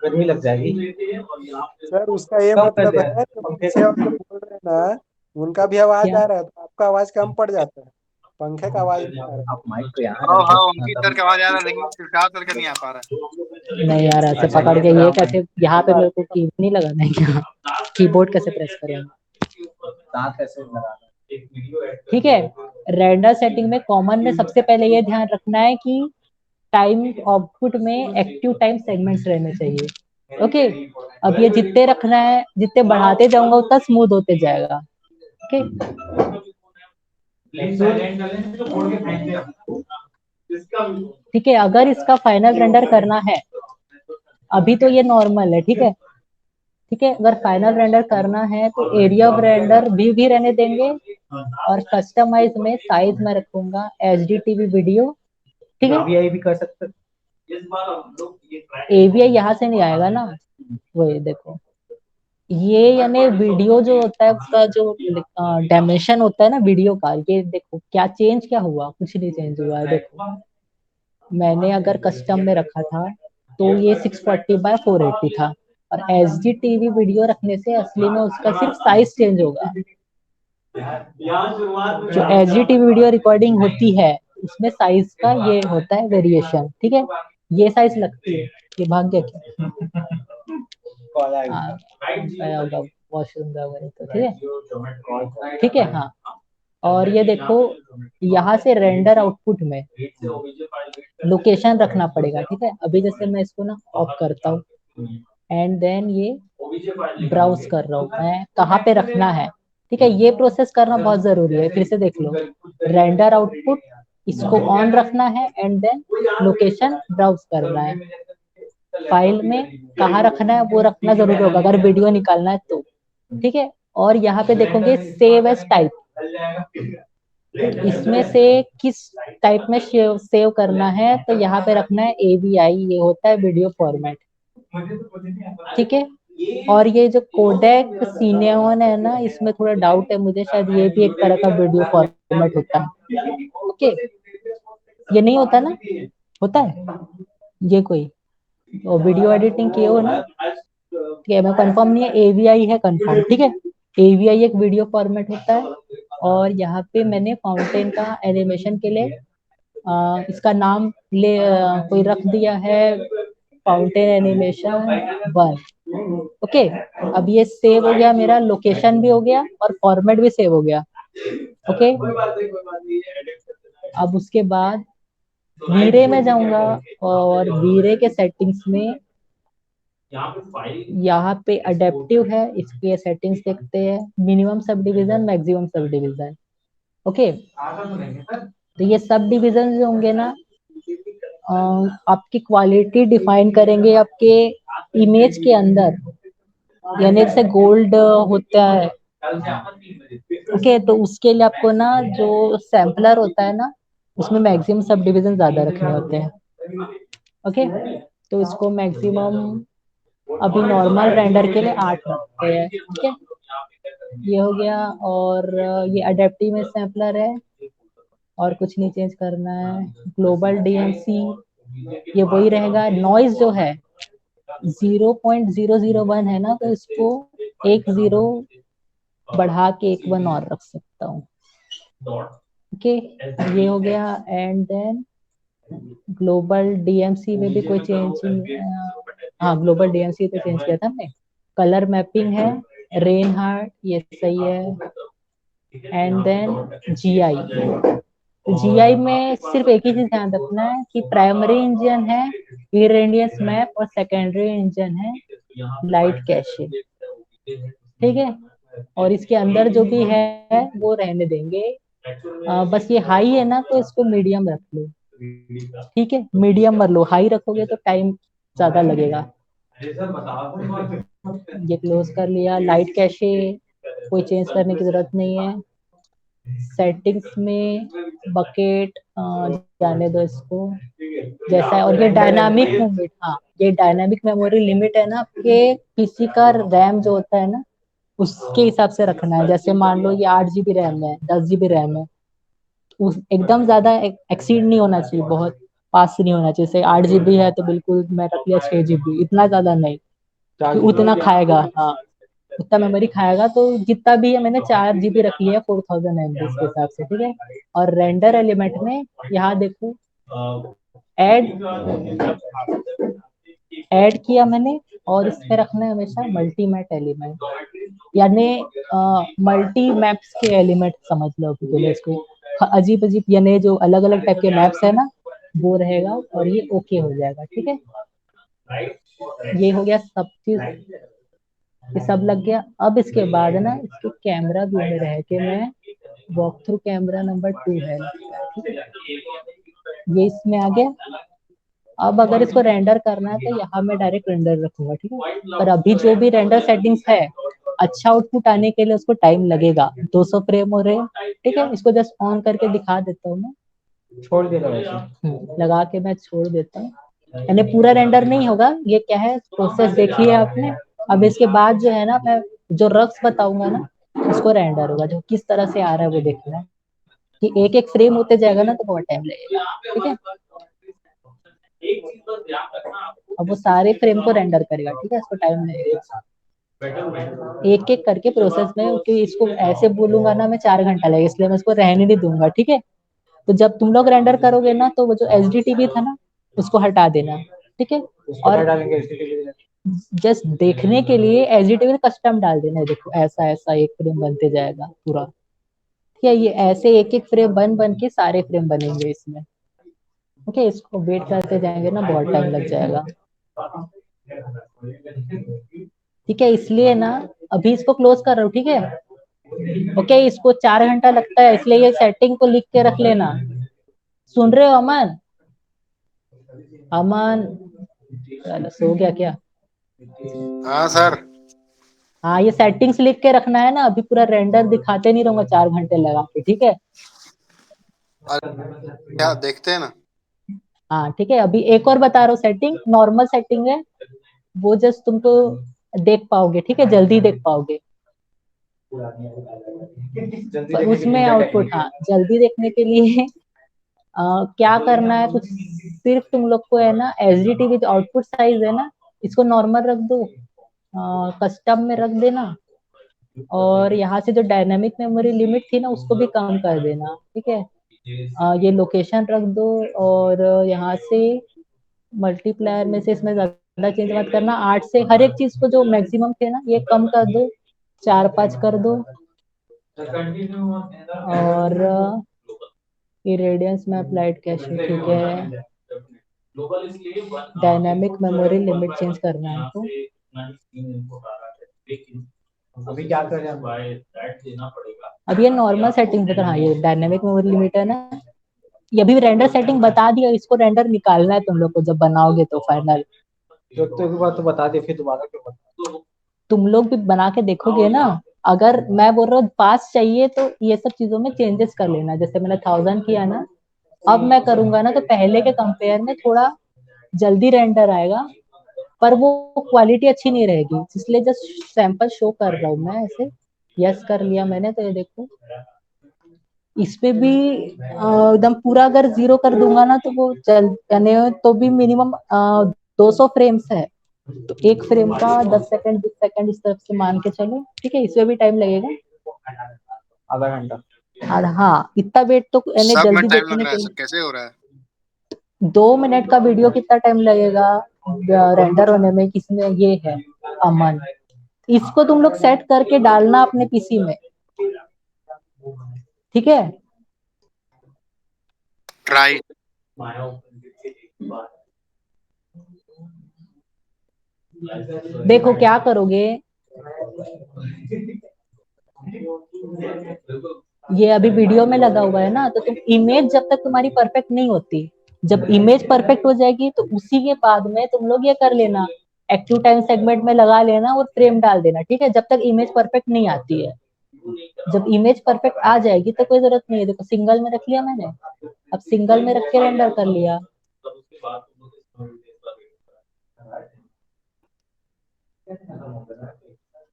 गर्मी लग जाएगी। सर उसका ये कम कर मतलब दे है जो पंखे पीछे वाले बोल रहे हैं ना, उनका भी आवाज क्या? आ रहा है तो आपका आवाज कम पड़ जाता है, पंखे का आवाज नहीं आ रहा आप माइक पे यार हाँ हाँ, अंदर उनकी इधर की आवाज आ रहा है, लेकिन चिल्का करके नहीं आ पा रहा नहीं यार, ऐसे अच्छा, पकड़ ये के तो ये आप कैसे, यहाँ पे मेरे को की नहीं लगाना है क्या? कीबोर्ड कैसे प्रेस करें? दांत कैसे लगा ठीक है। रेंडर सेटिंग में कॉमन में सबसे पहले ये ध्यान रखना है कि टाइम आउटपुट में एक्टिव टाइम सेगमेंट्स रहने चाहिए। ओके, अब ये जितने रखना है, जितने बढ़ाते जाऊंगा उतना स्मूथ होते जाएगा। ओके, ठीक है। अगर इसका फाइनल रेंडर करना है, अभी तो ये नॉर्मल है, ठीक है, ठीक है। अगर फाइनल रेंडर करना है तो एरिया ऑफ रेंडर भी रहने देंगे, और कस्टमाइज में साइज में रखूंगा HDTV वीडियो, ठीक है। AVI भी कर सकते हैं। AVI यहाँ से नहीं आएगा ना, वही देखो, ये यानी वीडियो जो होता है उसका जो डायमेंशन होता है ना वीडियो का, ये देखो क्या चेंज क्या हुआ, कुछ नहीं चेंज हुआ है। देखो मैंने अगर कस्टम में रखा था तो ये 640x480 था, और HDTV वीडियो रखने से असली में उसका सिर्फ साइज चेंज होगा। जो HDTV वीडियो रिकॉर्डिंग होती है उसमें साइज का ये होता है वेरिएशन, ठीक है। ये साइज लगती है, ये भाग गया क्या? कॉल आएगा हाँ, आया होगा वॉशरूम का वगैरह, तो ठीक है, ठीक है। हाँ, और ये देखो यहाँ से रेंडर आउटपुट में लोकेशन रखना पड़ेगा, ठीक है। अभी जैसे मैं इसको ना ऑफ करता हूँ, एंड देन ये ब्राउज कर रहा हूँ मैं कहाँ पे रखना है, ठीक है। ये प्रोसेस करना बहुत जरूरी है, फिर से देख लो। रेंडर आउटपुट, इसको ऑन रखना है, एंड देन लोकेशन ब्राउज करना है। फाइल में कहाँ रखना है वो रखना जरूरी होगा अगर वीडियो निकालना है तो, ठीक है। और यहाँ पे देखोगे सेव एज टाइप, इसमें से किस टाइप में सेव करना है, तो यहाँ पे रखना है AVI, ये होता है वीडियो फॉर्मेट, ठीक है। और ये जो कोडेक सिनेमॉन है ना, इसमें थोड़ा डाउट है मुझे, शायद ये भी एक तरह का वीडियो फॉर्मेट होता है। ओके, ये नहीं होता ना, होता है ये कोई, तो वीडियो एडिटिंग किए हो ना, ठीक है। मैं कंफर्म नहीं है, AVI है कंफर्म, ठीक है। AVI एक वीडियो फॉर्मेट होता है, और यहाँ पे मैंने फाउंटेन का एनिमेशन के लिए इसका नाम कोई रख दिया है, फाउंटेन एनिमेशन 1। ओके, अब ये सेव हो गया, मेरा लोकेशन भी हो गया और फॉर्मेट भी सेव हो गया। ओके, अब उसके बाद वीरे में जाऊंगा, और वीरे के सेटिंग्स में यहाँ पे अडेप्टिव है, इसके सेटिंग्स देखते हैं, minimum sub division, maximum sub division. Okay, तो ये सब डिविजन जो होंगे ना, आपकी क्वालिटी डिफाइन करेंगे आपके इमेज के अंदर, यानी जैसे गोल्ड होता है, ओके, तो उसके लिए आपको ना जो सैम्पलर होता है ना, उसमें मैक्सिमम सब डिविजन ज्यादा रखने होते हैं। ओके, तो इसको मैक्सिमम अभी नॉर्मल रेंडर के लिए 8 रखते हैं, ठीक है। ये हो गया, और ये अडेप्टिव में सैम्पलर है, और कुछ नहीं चेंज करना है। ग्लोबल DMC ये वही रहेगा। नॉइज जो है 0.001 है ना, तो इसको 1 0 बढ़ा के 1 और रख सकता हूँ। ओके, ये हो गया, एंड देन ग्लोबल DMC में भी कोई चेंज, हाँ ग्लोबल DMC तो चेंज किया था हमने। कलर मैपिंग है, रेन हार्ट, ये सही है, एंड देन GI, तो जीआई में सिर्फ एक ही चीज ध्यान रखना है कि प्राइमरी इंजन है इरेडियंस मैप और सेकेंडरी इंजन है लाइट कैशे, ठीक है। और इसके अंदर जो भी है वो रहने देंगे। बस ये हाई है ना, तो इसको मीडियम रख लो, ठीक है। मीडियम कर लो, हाई रखोगे तो टाइम ज्यादा लगेगा। ये क्लोज कर लिया। लाइट कैशे कोई चेंज करने की जरूरत नहीं है। सेटिंग्स में बकेट जाने दो इसको जैसा है। और ये डायनामिक मेमोरी, हाँ ये डायनामिक मेमोरी लिमिट है ना आपके पीसी का रैम जो होता है ना उसके हिसाब से रखना है। जैसे मान लो ये 8 GB रैम है, 10 GB रैम है, उस एकदम ज्यादा एक्सीड नहीं होना चाहिए, बहुत पास नहीं होना चाहिए। जैसे 8 GB है तो बिल्कुल मैं रख लिया 6 GB, इतना ज्यादा नहीं कि उतना खाएगा, हाँ उतना मेमोरी खाएगा। तो जितना भी है मैंने 4 GB रख लिया 4000 MB के हिसाब से, ठीक है। और रेंडर एलिमेंट में यहाँ देखो ऐड ऐड किया मैंने, और इसमें रखना है हमेशा मल्टी मैप एलिमेंट, यानी मल्टी मैप्स के एलिमेंट समझ लो अभी बोले इसको। अजीब अजीब यानी जो अलग अलग टाइप के मैप्स है ना वो रहेगा, और ये ओके हो जाएगा, ठीक है। ये हो गया सब चीज, ये सब लग गया। अब इसके बाद ना इसके कैमरा व्यू में रह के मैं वॉक थ्रू कैमरा नंबर 2 है, ठीक है, ये इसमें आ गया। अब अगर इसको रेंडर करना है तो यहाँ मैं डायरेक्ट रेंडर रखूंगा, ठीक है। पर अभी जो भी रेंडर सेटिंग्स है, अच्छा आउटपुट आने के लिए उसको टाइम लगेगा। 200 फ्रेम हो रहे हैं, ठीक है। इसको जस्ट ऑन करके दिखा देता हूँ मैं, छोड़ देना वैसे। लगा के मैं छोड़ देता हूँ। यानी पूरा रेंडर नहीं होगा, ये क्या है प्रोसेस देखिए आपने। अब इसके बाद जो है ना मैं जो रक्स बताऊंगा ना उसको रेंडर होगा, जो किस तरह से आ रहा है वो देखना है। कि एक एक फ्रेम होते जाएगा ना तो बहुत टाइम लगेगा, ठीक है। अब वो सारे फ्रेम को रेंडर करेगा, ठीक है, इसको टाइम लगेगा। एक एक करके प्रोसेस में, क्योंकि इसको ऐसे बोलूंगा ना मैं 4 घंटा लगेगा, इसलिए मैं इसको रहने नहीं दूंगा, ठीक है। तो जब तुम लोग रेंडर करोगे ना तो वो जो एचडी था ना उसको हटा देना, ठीक है। और डालेंगे जस्ट देखने के लिए एचडी कस्टम डाल देना है। देखो ऐसा ऐसा एक फ्रेम बनते जाएगा पूरा, ठीक है। ये ऐसे एक एक फ्रेम बन बन के सारे फ्रेम बनेंगे इसमें, ओके। इसको वेट करते जाएंगे ना बहुत टाइम लग जाएगा, ठीक है। इसलिए ना अभी इसको क्लोज कर रहा हूँ, ठीक है। ओके, इसको 4 घंटा लगता है, इसलिए ये सेटिंग को लिख के रख लेना। सुन रहे हो अमन? अमन सो गया क्या? हाँ सर। हाँ ये सेटिंग्स लिख के रखना है ना, अभी पूरा रेंडर दिखाते नहीं रहूंगा 4 घंटे लगा के, ठीक है। क्या देखते हैं ना। हाँ ठीक है, अभी एक और बता रहा हूँ सेटिंग, नॉर्मल सेटिंग है वो, जस्ट तुमको देख पाओगे, ठीक है, जल्दी देख पाओगे। पर उसमें आउटपुट, हाँ जल्दी देखने के लिए क्या करना है, कुछ सिर्फ तुम लोग को है ना एचडी टीवी जो आउटपुट साइज है ना इसको नॉर्मल रख दो, कस्टम में रख देना। और यहाँ से जो डायनामिक मेमोरी लिमिट थी ना उसको भी कम कर देना, ठीक है। ये लोकेशन रख दो, और यहाँ से मल्टीप्लायर में से इसमें ज्यादा चेंज मत करना। 8 से हर एक चीज को जो मैक्सिमम थे ना ये कम कर दो, 4-5 कर दो। और इरेडियंस में अप्लाइड कैशे, ठीक है। डायनामिक मेमोरी लिमिट चेंज करना है तो अभी क्या कर रहे हैं? अब ये नॉर्मल सेटिंग पे, हाँ ये डायनामिक मेमोरी लिमिट है ना, ये भी रेंडर सेटिंग बता दिया। इसको रेंडर निकालना है तुम लोग को जब बनाओगे तो फाइनल। तो एक बार तो बता दे, फिर दोबारा क्यों बता। तुम लोग भी बना के देखोगे ना, अगर मैं बोल रहा हूँ पास चाहिए तो ये सब चीजों में चेंजेस कर लेना। जैसे मैंने 1000 किया ना, अब मैं करूंगा ना तो पहले के कंपेयर में थोड़ा जल्दी रेंडर आएगा, पर वो क्वालिटी अच्छी नहीं रहेगी, इसलिए जस्ट सैंपल शो कर रहा हूँ मैं ऐसे। यस कर लिया मैंने, तो ये देखो इसपे भी एकदम पूरा अगर 0 कर दूंगा ना तो वो चल यानी तो भी मिनिमम 200 फ्रेम्स है, तो एक फ्रेम का 10 सेकंड 20 सेकंड इस तरफ से मान के चलो, ठीक है। इसमें भी टाइम लगेगा आधा घंटा। और हाँ इतना वेट तो यानी सब में जल्दी टाइम लग देखने रहा है के सर, कैसे हो रहा है। 2 मिनट का वीडियो कितना टाइम लगेगा रेंडर होने में, किसमें ये है अमन। इसको तुम लोग सेट करके डालना अपने पीसी में, ठीक है। राइट। देखो क्या करोगे, ये अभी वीडियो में लगा हुआ है ना, तो तुम इमेज जब तक तुम्हारी परफेक्ट नहीं होती, जब इमेज परफेक्ट हो जाएगी तो उसी के बाद में तुम लोग ये कर लेना, एक्टिव टाइम सेगमेंट में लगा लेना और फ्रेम डाल देना, ठीक है, जब तक इमेज परफेक्ट नहीं आती है। जब इमेज परफेक्ट आ जाएगी तो कोई जरूरत नहीं है। देखो सिंगल में रख लिया मैंने, अब सिंगल में रख के रेंडर कर लिया।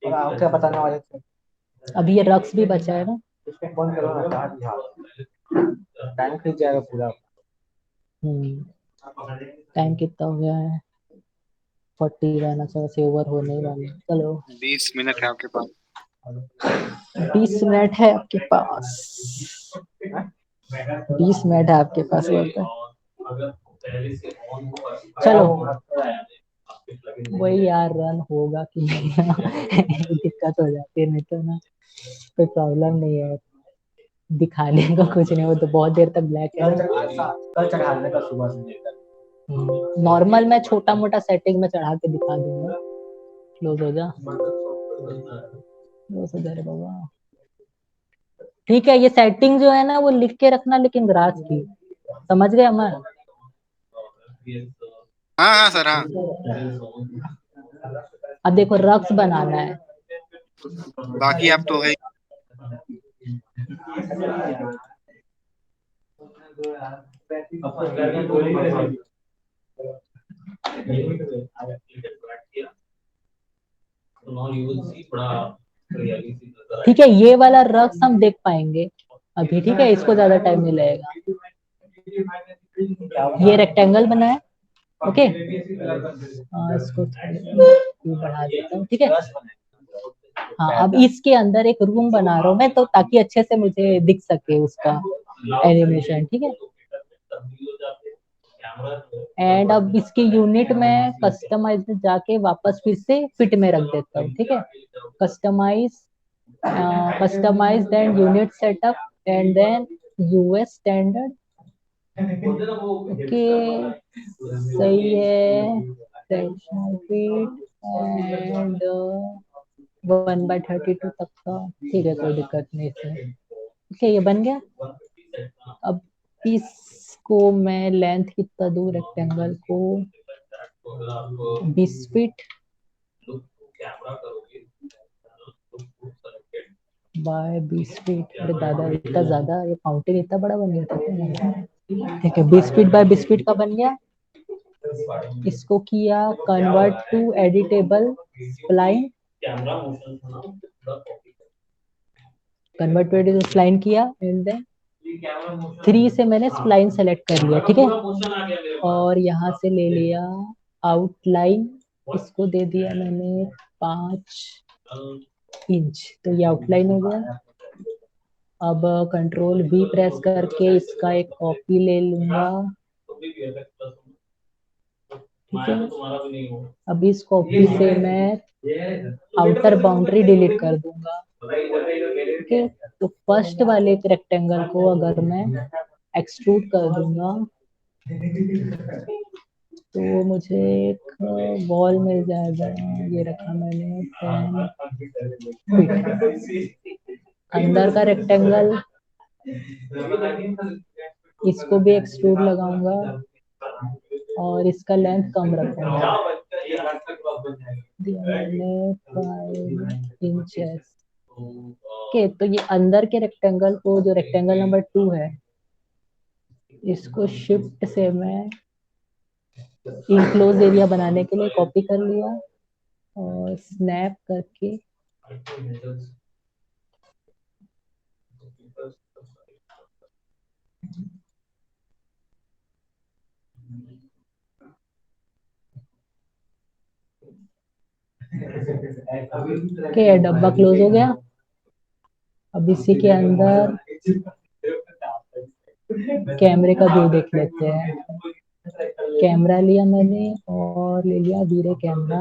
और आप क्या बताने वाले थे? अभी ये रक्स भी बचा है ना। इसको फोन करो ना, कहा दिया टाइम खींच जाएगा पूरा। टाइम कितना हो गया है? 40 रहना चाहिए, से ओवर होने ही वाला है। चलो 20 मिनट है आपके पास। 20 मिनट है आपके पास, 20 मिनट है आपके पास बोलते हैं। चलो वही यार, रन होगा कि नहीं दिक्कत हो जाती है, नहीं तो ना कोई प्रॉब्लम नहीं है, दिखाने को कुछ नहीं, वो तो बहुत देर तक ब्लैक है। कल चढ़ा देगा सुबह से लेकर। नॉर्मल मैं छोटा मोटा सेटिंग में चढ़ा के दिखा दूंगा। क्लोज हो जा, क्लोज हो जा रे बाबा। ठीक है, ये सेटिंग जो है ना वो लिख के रखना, लेकिन ग्रास की, समझ गए अमर? हाँ हाँ सर, हाँ। अब देखो रक्स बनाना है, बाकी आप तो है। ठीक है, ये वाला रक्स हम देख पाएंगे अभी, ठीक है, इसको ज्यादा टाइम नहीं लगेगा। ये रेक्टेंगल बना है, ओके, इसको बढ़ा देता हूँ, ठीक है। हाँ, अब इसके अंदर एक रूम बना रहा हूँ मैं, तो ताकि अच्छे से मुझे दिख सके उसका एनिमेशन, ठीक है। एंड अब इसकी यूनिट में कस्टमाइज में जाके वापस फिर से फिट में रख देता हूँ, ठीक है। Customize, customize then unit setup and then US standard, okay सही है। फिट एंड 1/32 तक का, ठीक है, कोई दिक्कत नहीं इसमें। ओके, ये बन गया। अब इसको मैं लेंथ कितना दूं रेक्टेंगल को, 20 फीट बाय 20 फीट। अरे दादा इतना ज्यादा, ये फाउंटेन इतना बड़ा बन गया था क्या? ठीक है, 20 फीट बाय 20 फीट का बन गया। इसको किया convert to editable spline, convert to editable spline किया एंड देन 3 से मैंने स्प्लाइन सेलेक्ट कर लिया, ठीक है। और यहाँ से ले लिया आउटलाइन, इसको दे दिया मैंने 5 इंच, तो ये आउटलाइन हो गया। अब कंट्रोल V प्रेस करके इसका एक कॉपी ले लूंगा, ठीक है। अब इस कॉपी से मैं आउटर बाउंड्री डिलीट कर दूंगा, ठीक है। तो फर्स्ट वाले रेक्टेंगल को अगर मैं एक्सट्रूड कर दूंगा तो मुझे एक वॉल मिल जाएगा। ये रखा मैंने 10 फीट। अंदर का रेक्टेंगल, इसको भी एक्सट्रूड लगाऊंगा और इसका लेंथ कम रखूंगा, मैंने 5 इंचेस। ओके, तो ये अंदर के रेक्टेंगल को, जो रेक्टेंगल नंबर 2 है, इसको शिफ्ट से मैं इनक्लोज एरिया बनाने के लिए कॉपी कर लिया और स्नैप करके के डब्बा क्लोज हो गया। अब इसी के अंदर कैमरे का व्यू देख लेते हैं। कैमरा लिया मैंने और ले लिया वीरे camera,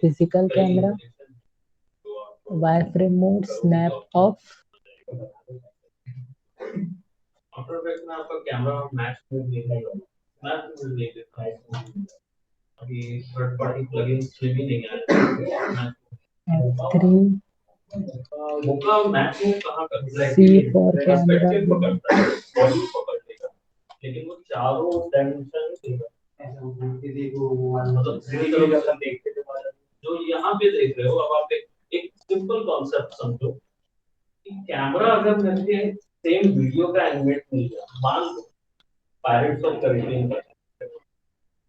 physical camera, wireframe mode, snap off, after effect में आपका कैमरा मैच में देखेगा, मैच में नहीं देता है अभी थर्ड पार्टी प्लगइन्स में भी नहीं आया F3 मोका मैच में कहां करता है C4 कैमरा पर्सपेक्टिव पकड़ता है बॉडी पकड़ लेगा लेकिन वो चारों डायमेंशन देगा मतलब 3D कलर देखते थे जो यहाँ पे देख रहे हो अब आप एक सिंपल कॉन्सेप्ट समझो कि कैमरा अगर मुझे सेम वीडियो का एनिमेट मिल गया मान लो पायरेट्स ऑफ कैरिबियन का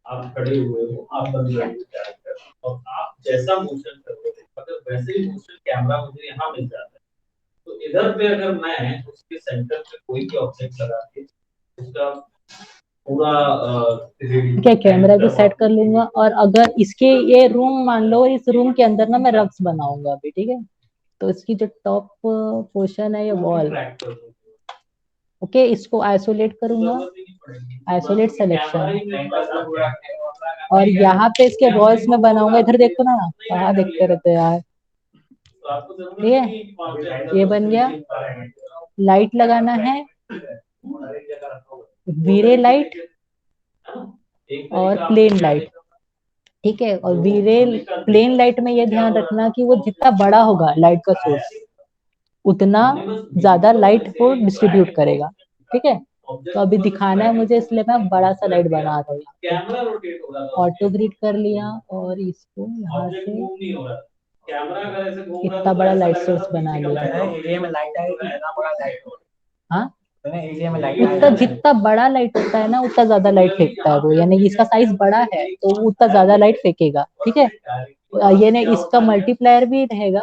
आप खड़े हुए हो आप बन रहे हो कैरेक्टर और आप जैसा मोशन कर रहे हो अगर वैसे ही मोशन कैमरा मुझे यहाँ मिल जाता है तो इधर पे अगर मैं उसके सेंटर पे कोई भी ऑब्जेक्ट लगा के उसका पूरा क्या कैमरा भी सेट कर लूंगा। और अगर इसके ये रूम मान लो, इस रूम के अंदर ना मैं रग्स बनाऊंगा अभी, ठीक है। तो इसकी जो टॉप पोर्शन है ये वॉल, ओके, इसको आइसोलेट करूंगा, आइसोलेट सिलेक्शन, और यहाँ पे इसके वॉल्स में बनाऊंगा। इधर देखो ना, कहाँ देखते रहते यार, ठीक है। ये बन गया। लाइट लगाना है, वीरे लाइट और प्लेन लाइट, ठीक है। और वीरे प्लेन लाइट में ये ध्यान रखना कि वो जितना बड़ा होगा लाइट का सोर्स उतना ज्यादा लाइट को डिस्ट्रीब्यूट करेगा, ठीक है। तो अभी दिखाना है मुझे, इसलिए मैं बड़ा सा लाइट बना रहा हूँ। ऑटो ग्रिड कर लिया और इसको यहाँ से इतना बड़ा लाइट सोर्स बना लिया। एरिया में लाइट आएगी, इतना बड़ा लाइट होगा। हाँ, एरिया में लाइट उतना जितना बड़ा लाइट होता है ना उतना ज्यादा लाइट फेंकता है वो, यानी कि इसका साइज बड़ा है तो वो उतना ज्यादा लाइट फेंकेगा, ठीक है। ये ने इसका मल्टीप्लायर भी रहेगा,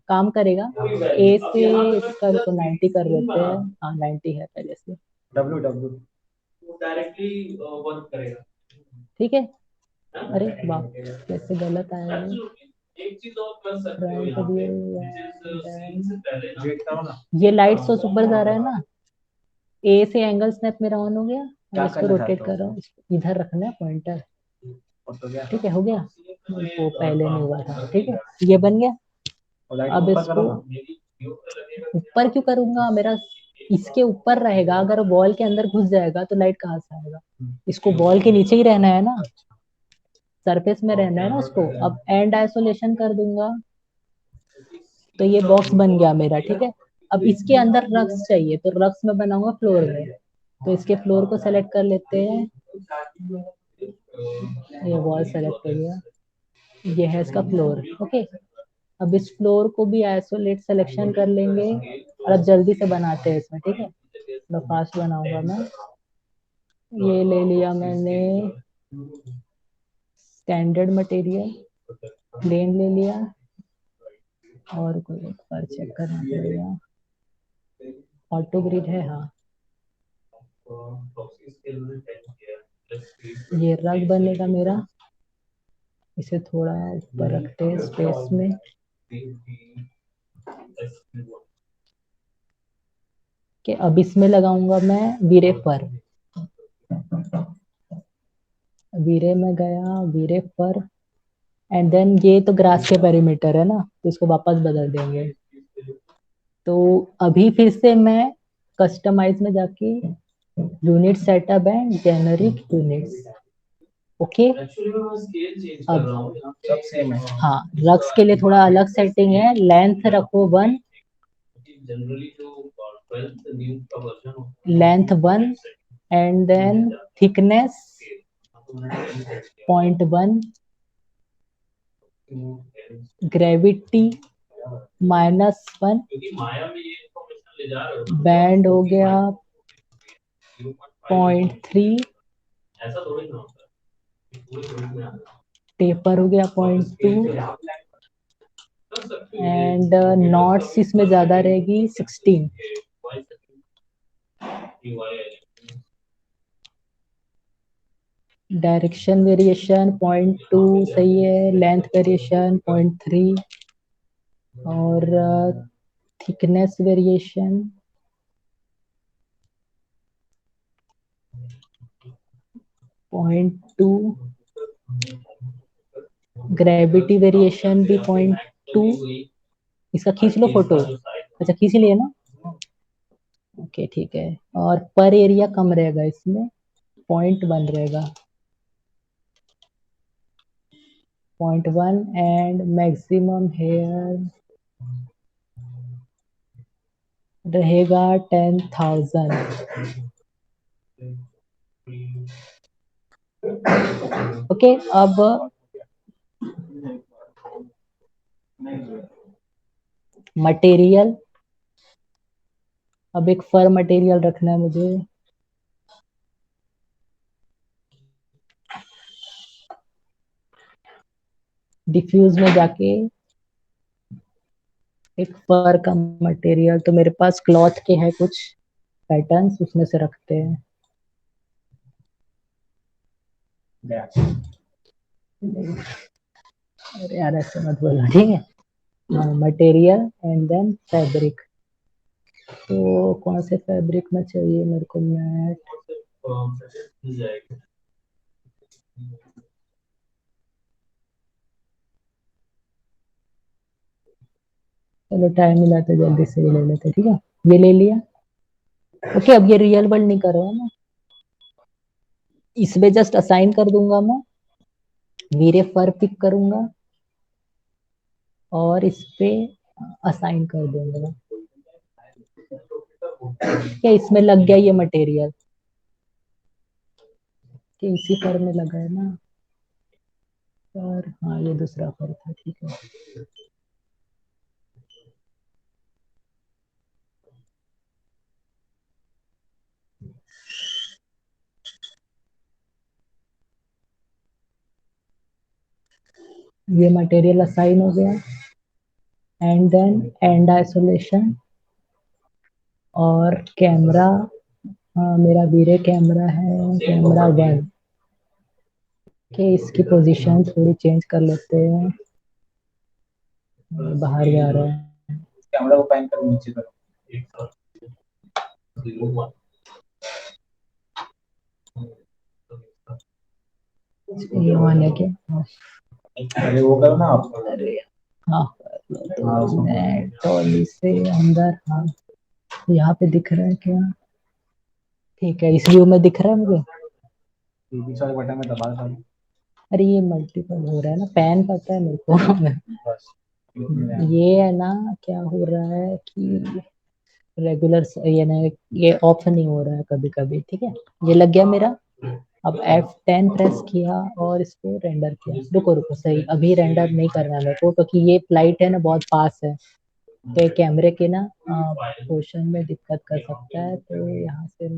काम करेगा। ए से इसका को 90 कर लेते हैं। हाँ 90 है पहले से, डब्ल्यू डब्ल्यू डायरेक्टली वर्क करेगा, ठीक है। अरे वाह, कैसे गलत आया है। एक चीज और कर सकते हो यहाँ पे सीन से पहले ना वेट करो ना। ये लाइट सोर्स ऊपर जा रहा है ना, ए से एंगल स्नैप मेरा ऑन हो गया। क्या और इसको करना रोटेट चाहते हो? कर रहा हूँ, इधर रखना है पॉइंटर, और तो क्या ठीक है। हो गया, वो पहले नहीं हुआ था, ठीक है। ये बन गया। अब इसको ऊपर क्यों करूंगा, मेरा इसके ऊपर रहेगा। अगर वॉल के अंदर घुस जाएगा तो लाइट कहाँ से आएगा, इसको वॉल के नीचे ही रहना है ना, सरफेस में रहना है ना उसको। अब एंड आइसोलेशन कर दूंगा तो ये बॉक्स बन गया मेरा, ठीक है। अब इसके अंदर रक्स चाहिए तो रक्स में बनाऊंगा फ्लोर में, तो इसके फ्लोर को सेलेक्ट कर लेते हैं। ये वॉल सेलेक्ट कर लिया, ये है इसका फ्लोर, ओके। अब इस फ्लोर को भी आइसोलेट सिलेक्शन कर लेंगे और अब जल्दी से बनाते हैं इसमें, ठीक है। थोड़ा फास्ट बनाऊंगा मैं। ये ले लिया मैंने स्टैंडर्ड मटेरियल, प्लेन ले लिया, और कोई एक बार चेक करना पड़ेगा। ऑटो ग्रिड है, हाँ। ये रग बनेगा मेरा, इसे थोड़ा ऊपर रखते हैं स्पेस में। कि अब इसमें लगाऊंगा मैं वीरे पर, वीरे में गया, वीरे पर। एंड देन ये तो ग्रास के पेरीमीटर है ना, तो इसको वापस बदल देंगे। तो अभी फिर से मैं कस्टमाइज में जाके unit setup and generic units, okay. अब सब सेम है। हाँ, रक्स के लिए थोड़ा अलग सेटिंग है। लेंथ रखो 1, length 1, and then thickness 0.1, gravity -1, bend हो गया 0.3, टेपर हो गया 0.2, एंड नॉट्स इसमें ज्यादा रहेगी 16। डायरेक्शन वेरिएशन 0.2 सही है, लेंथ वेरिएशन 0.3, और थिकनेस वेरिएशन 0.2, ग्रेविटी वेरिएशन भी 0.2। इसका खींच लो फोटो, अच्छा खींच लिए ना। ओके ठीक है, और पर एरिया कम रहेगा इसमें, 0.1 रहेगा, 0.1 एंड मैक्सिमम हेयर रहेगा 10,000। ओके, अब मटेरियल, अब एक फर मटेरियल रखना है मुझे। डिफ्यूज में जाके एक फर का मटेरियल, तो मेरे पास क्लॉथ के है कुछ पैटर्न्स, उसमें से रखते हैं। अरे यार ऐसे मत बोलो, ठीक है। मटेरियल एंड देन फैब्रिक, तो कौन से फैब्रिक में चाहिए मेरे को मैट? चलो टाइम मिला तो जल्दी से ये ले लेते, ठीक है, ये ले लिया। ओके, अब ये रियल वर्ल्ड नहीं कर रहा हूँ मैं, इसमें जस्ट असाइन कर दूंगा मैं, वीरे फर पिक करूंगा और इस पे असाइन कर दूंगा। क्या इसमें लग गया ये मटेरियल? कि इसी फर में लगा है ना, और हाँ ये दूसरा फर था, ठीक है। ये मटेरियल असाइन हो गया, एंड देन एंड आइसोलेशन और कैमरा, मेरा वीरे कैमरा है, कैमरा 1 के, इसकी पोजीशन थोड़ी चेंज कर लेते हैं, बाहर जा रहा है। कैमरा को पैन कर नीचे करो। ये वन है क्या? अरे वो करो ना आप। अरे हाँ, तो मैं ट्रॉली से अंदर, हाँ यहाँ पे दिख रहा है क्या? ठीक है, इस व्यू में दिख रहा है मुझे। बीच वाले बटन में दबा दो। अरे ये मल्टीपल हो रहा है ना, पैन पता है मेरे को। ये है ना, क्या हो रहा है कि रेगुलर ये ना, ये ऑफ नहीं हो रहा है कभी कभी, ठीक है। ये लग गया मेरा, अब F10 प्रेस किया और इसको रेंडर किया। रुको रुको, सही अभी रेंडर नहीं करना है मेरे को, क्योंकि ये फ्लाइट है ना बहुत पास है, तो ये कैमरे के ना पोर्शन में दिक्कत कर सकता है, तो यहाँ से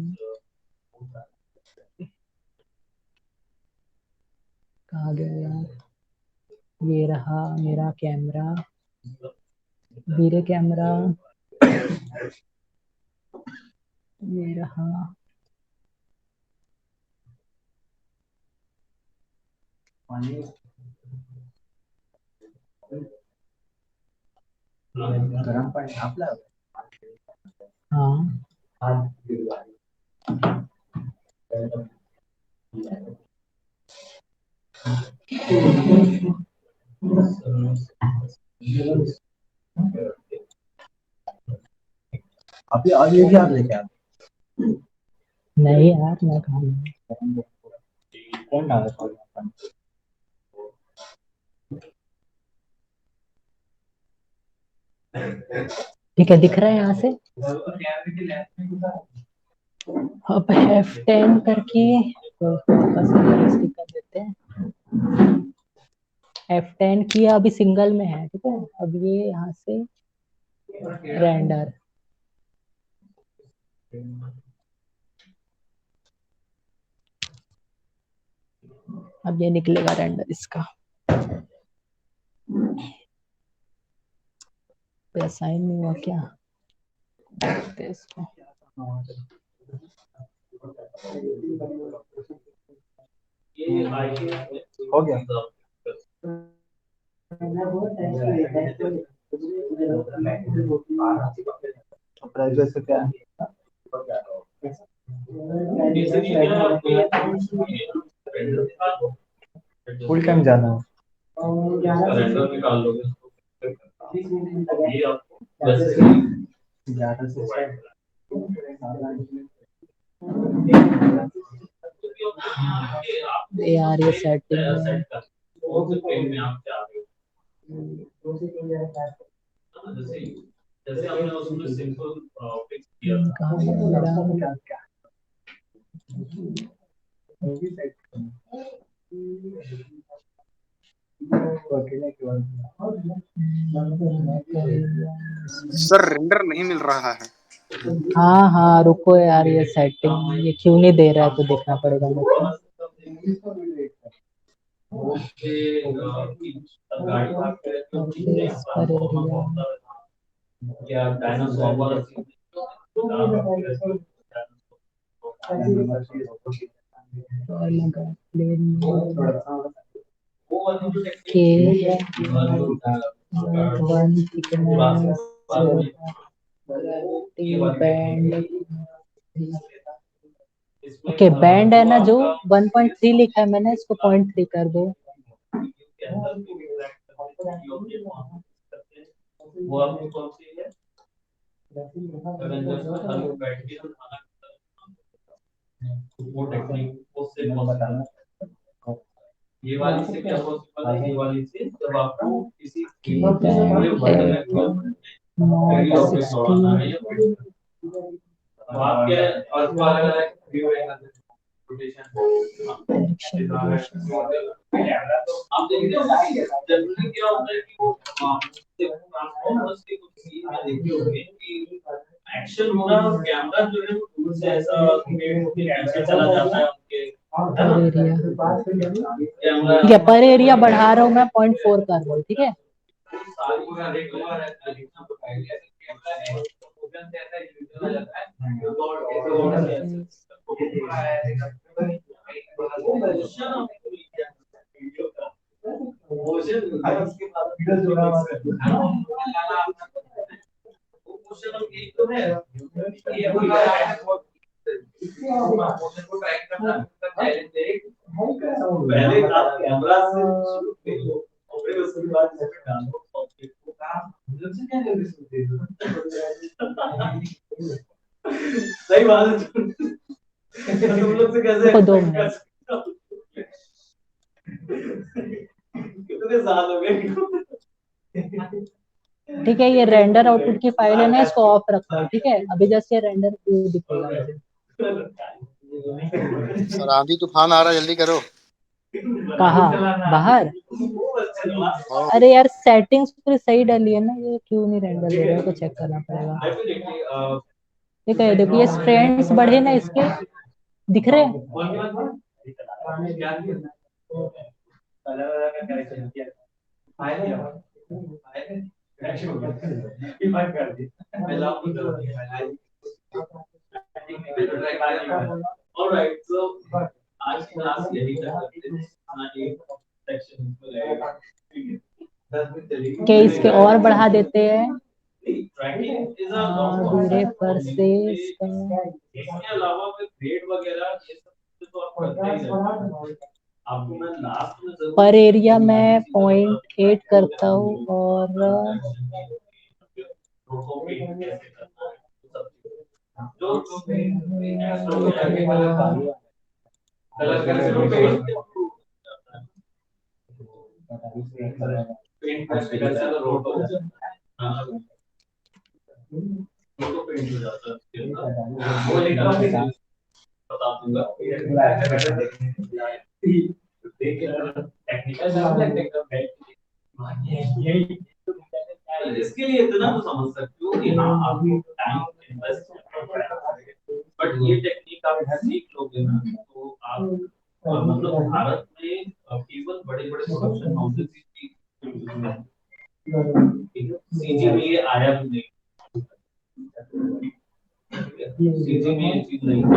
कहाँ गया यार, ये रहा मेरा कैमरा, वीरे कैमरा, ये रहा। गरम पानी आपला। हाँ अभी और ये भी आप लेके आ। नहीं यार, मैं कहाँ हूँ? कौन डाला था? ठीक है, दिख रहा है यहाँ से। अब F10 करके तो वापस realistic कर देते हैं। F10 किया, अभी सिंगल में है, ठीक है। अब ये यहाँ से रेंडर, अब ये निकलेगा रेंडर इसका, असाइन नहीं हुआ क्या? देखते हैं इसको। हो गया। प्राइस से क्या है? फुल टाइम जाना है। रेंडर निकाल लोगे ये आपको 11 से यार ये सेटिंग में सेट कर कौन से फ्रेम में आप जा रहे हो, जैसे जैसे हमने उसमें सिंपल फिक्स किया था। कहाँ है मेरा सर रेंडर नहीं मिल रहा है। हाँ हाँ रुको यार, ये सेटिंग ये क्यों नहीं दे रहा है, तो देखना पड़ेगा मेरे को। गाड़ी Surface पर एरिया क्या डायनासोर वाला प्लेन के 1 थिकनेस बैंड। ओके बैंड है ना, जो 1.3 लिखा है मैंने, इसको 0.3 कर दो। वो आपको कौन सी है? वो टेक्निक उससे बताना। ये वाली से क्या पॉसिबल है? ये वाली से जब आपको किसी आपके अलग-अलग व्यू रहेगा रोटेशन। आप देखिए जनरली क्या होता है कि वो ट्रांसफॉर्मर्स के कुछ सीन में देखे होंगे कि एक्शन हो रहा है और कैमरा जो है दूर से ऐसा पीछे चला जाता है उनके ठीक है, पर एरिया बढ़ा रहा हूँ मैं 0.4 कर रहा हूँ, ठीक है। पहले आप कैमरा से शुरू करो और फिर उसके बाद इसमें डालो ऑब्जेक्ट को काम मुझे क्या जल्दी सुनते हो। सही बात है। तुम लोग से कैसे दो कितने साल हो गए। ठीक है, ये रेंडर आउटपुट की फाइल है ना, इसको ऑफ रखना है, ठीक है। अभी जैसे रेंडर दिखेगा मुझे। सर आंधी तूफान आ रहा है, जल्दी करो। कहाँ बाहर? अरे यार सेटिंग्स पूरी सही डाली है ना, ये क्यों नहीं रेंडर दे रहा है, तो चेक करना पड़ेगा। ठीक है देखो, ये स्ट्रेंड्स बढ़े ना इसके, दिख रहे हैं? Alright, so आज की क्लास यही तक करते हैं। एक सेक्शन के इसके और बढ़ा देते हैं दूरे पर से इसका। इसके अलावा फिर ग्रेड वगैरह ये सब तो आप करते ही रहते। आपको मैं लास्ट में जरूर पर एरिया में 0.8 करता हूँ और इसके लिए इतना तो समझ सकते हो कि हाँ आपको टाइम इन्वेस्ट बट ये टेक्निक आप सीख लोगे ना तो आप मतलब भारत में केवल बड़े-बड़े प्रोडक्शन हाउसेस की सीजी में ये आया भी नहीं। सीजी में ये चीज नहीं है।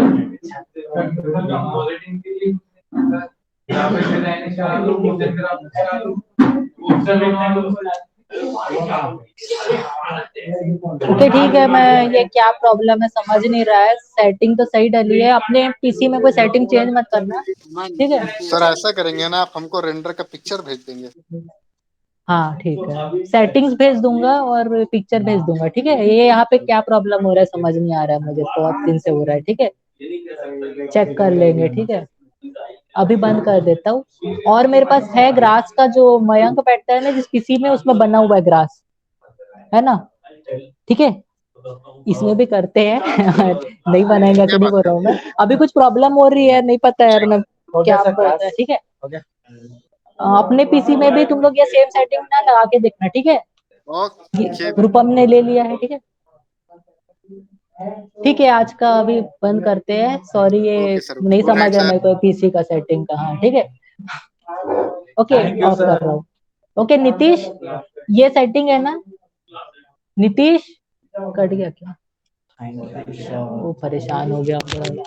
क्वालिटी के लिए यहाँ पे डिजाइन का लोग मुझे फिर आप ओके ठीक है, मैं ये क्या प्रॉब्लम है समझ नहीं रहा है। सेटिंग तो सही डली है, अपने पीसी में कोई सेटिंग चेंज मत करना, ठीक है। सर ऐसा करेंगे ना, आप हमको रेंडर का पिक्चर भेज देंगे। हाँ ठीक है, सेटिंग्स भेज दूंगा और पिक्चर भेज दूंगा, ठीक है। ये यहाँ पे क्या प्रॉब्लम हो रहा है समझ नहीं आ रहा है मुझे, बहुत दिन से हो रहा है, ठीक है। चेक कर लेंगे, ठीक है। अभी बंद कर देता हूँ। और मेरे पास है ग्रास का जो मयंक बैठता है ना जिस पीसी में, उसमें बना हुआ है ग्रास, है ना, ठीक है। इसमें भी करते हैं नहीं बनाएंगे क्या तो नहीं बात बोल रहा हूँ मैं, अभी कुछ प्रॉब्लम हो रही है, नहीं पता यार मैं क्या आपको होता है, ठीक है। अपने पीसी में भी तुम लोग ये सेम सेटिंग ना लगा के देखना, ठीक है। ओके रूपम ने ले लिया है, ठीक है। ठीक है, आज का अभी बंद करते हैं, सॉरी ये ओके सर, नहीं गुड समझ नाइट है सर। मेरे को पीसी का सेटिंग का, हाँ ठीक है। ओके, ऑफ कर रहा हूँ। ओके नीतीश, ये सेटिंग है ना नीतीश, कट गया क्या, वो परेशान हो गया पूरा।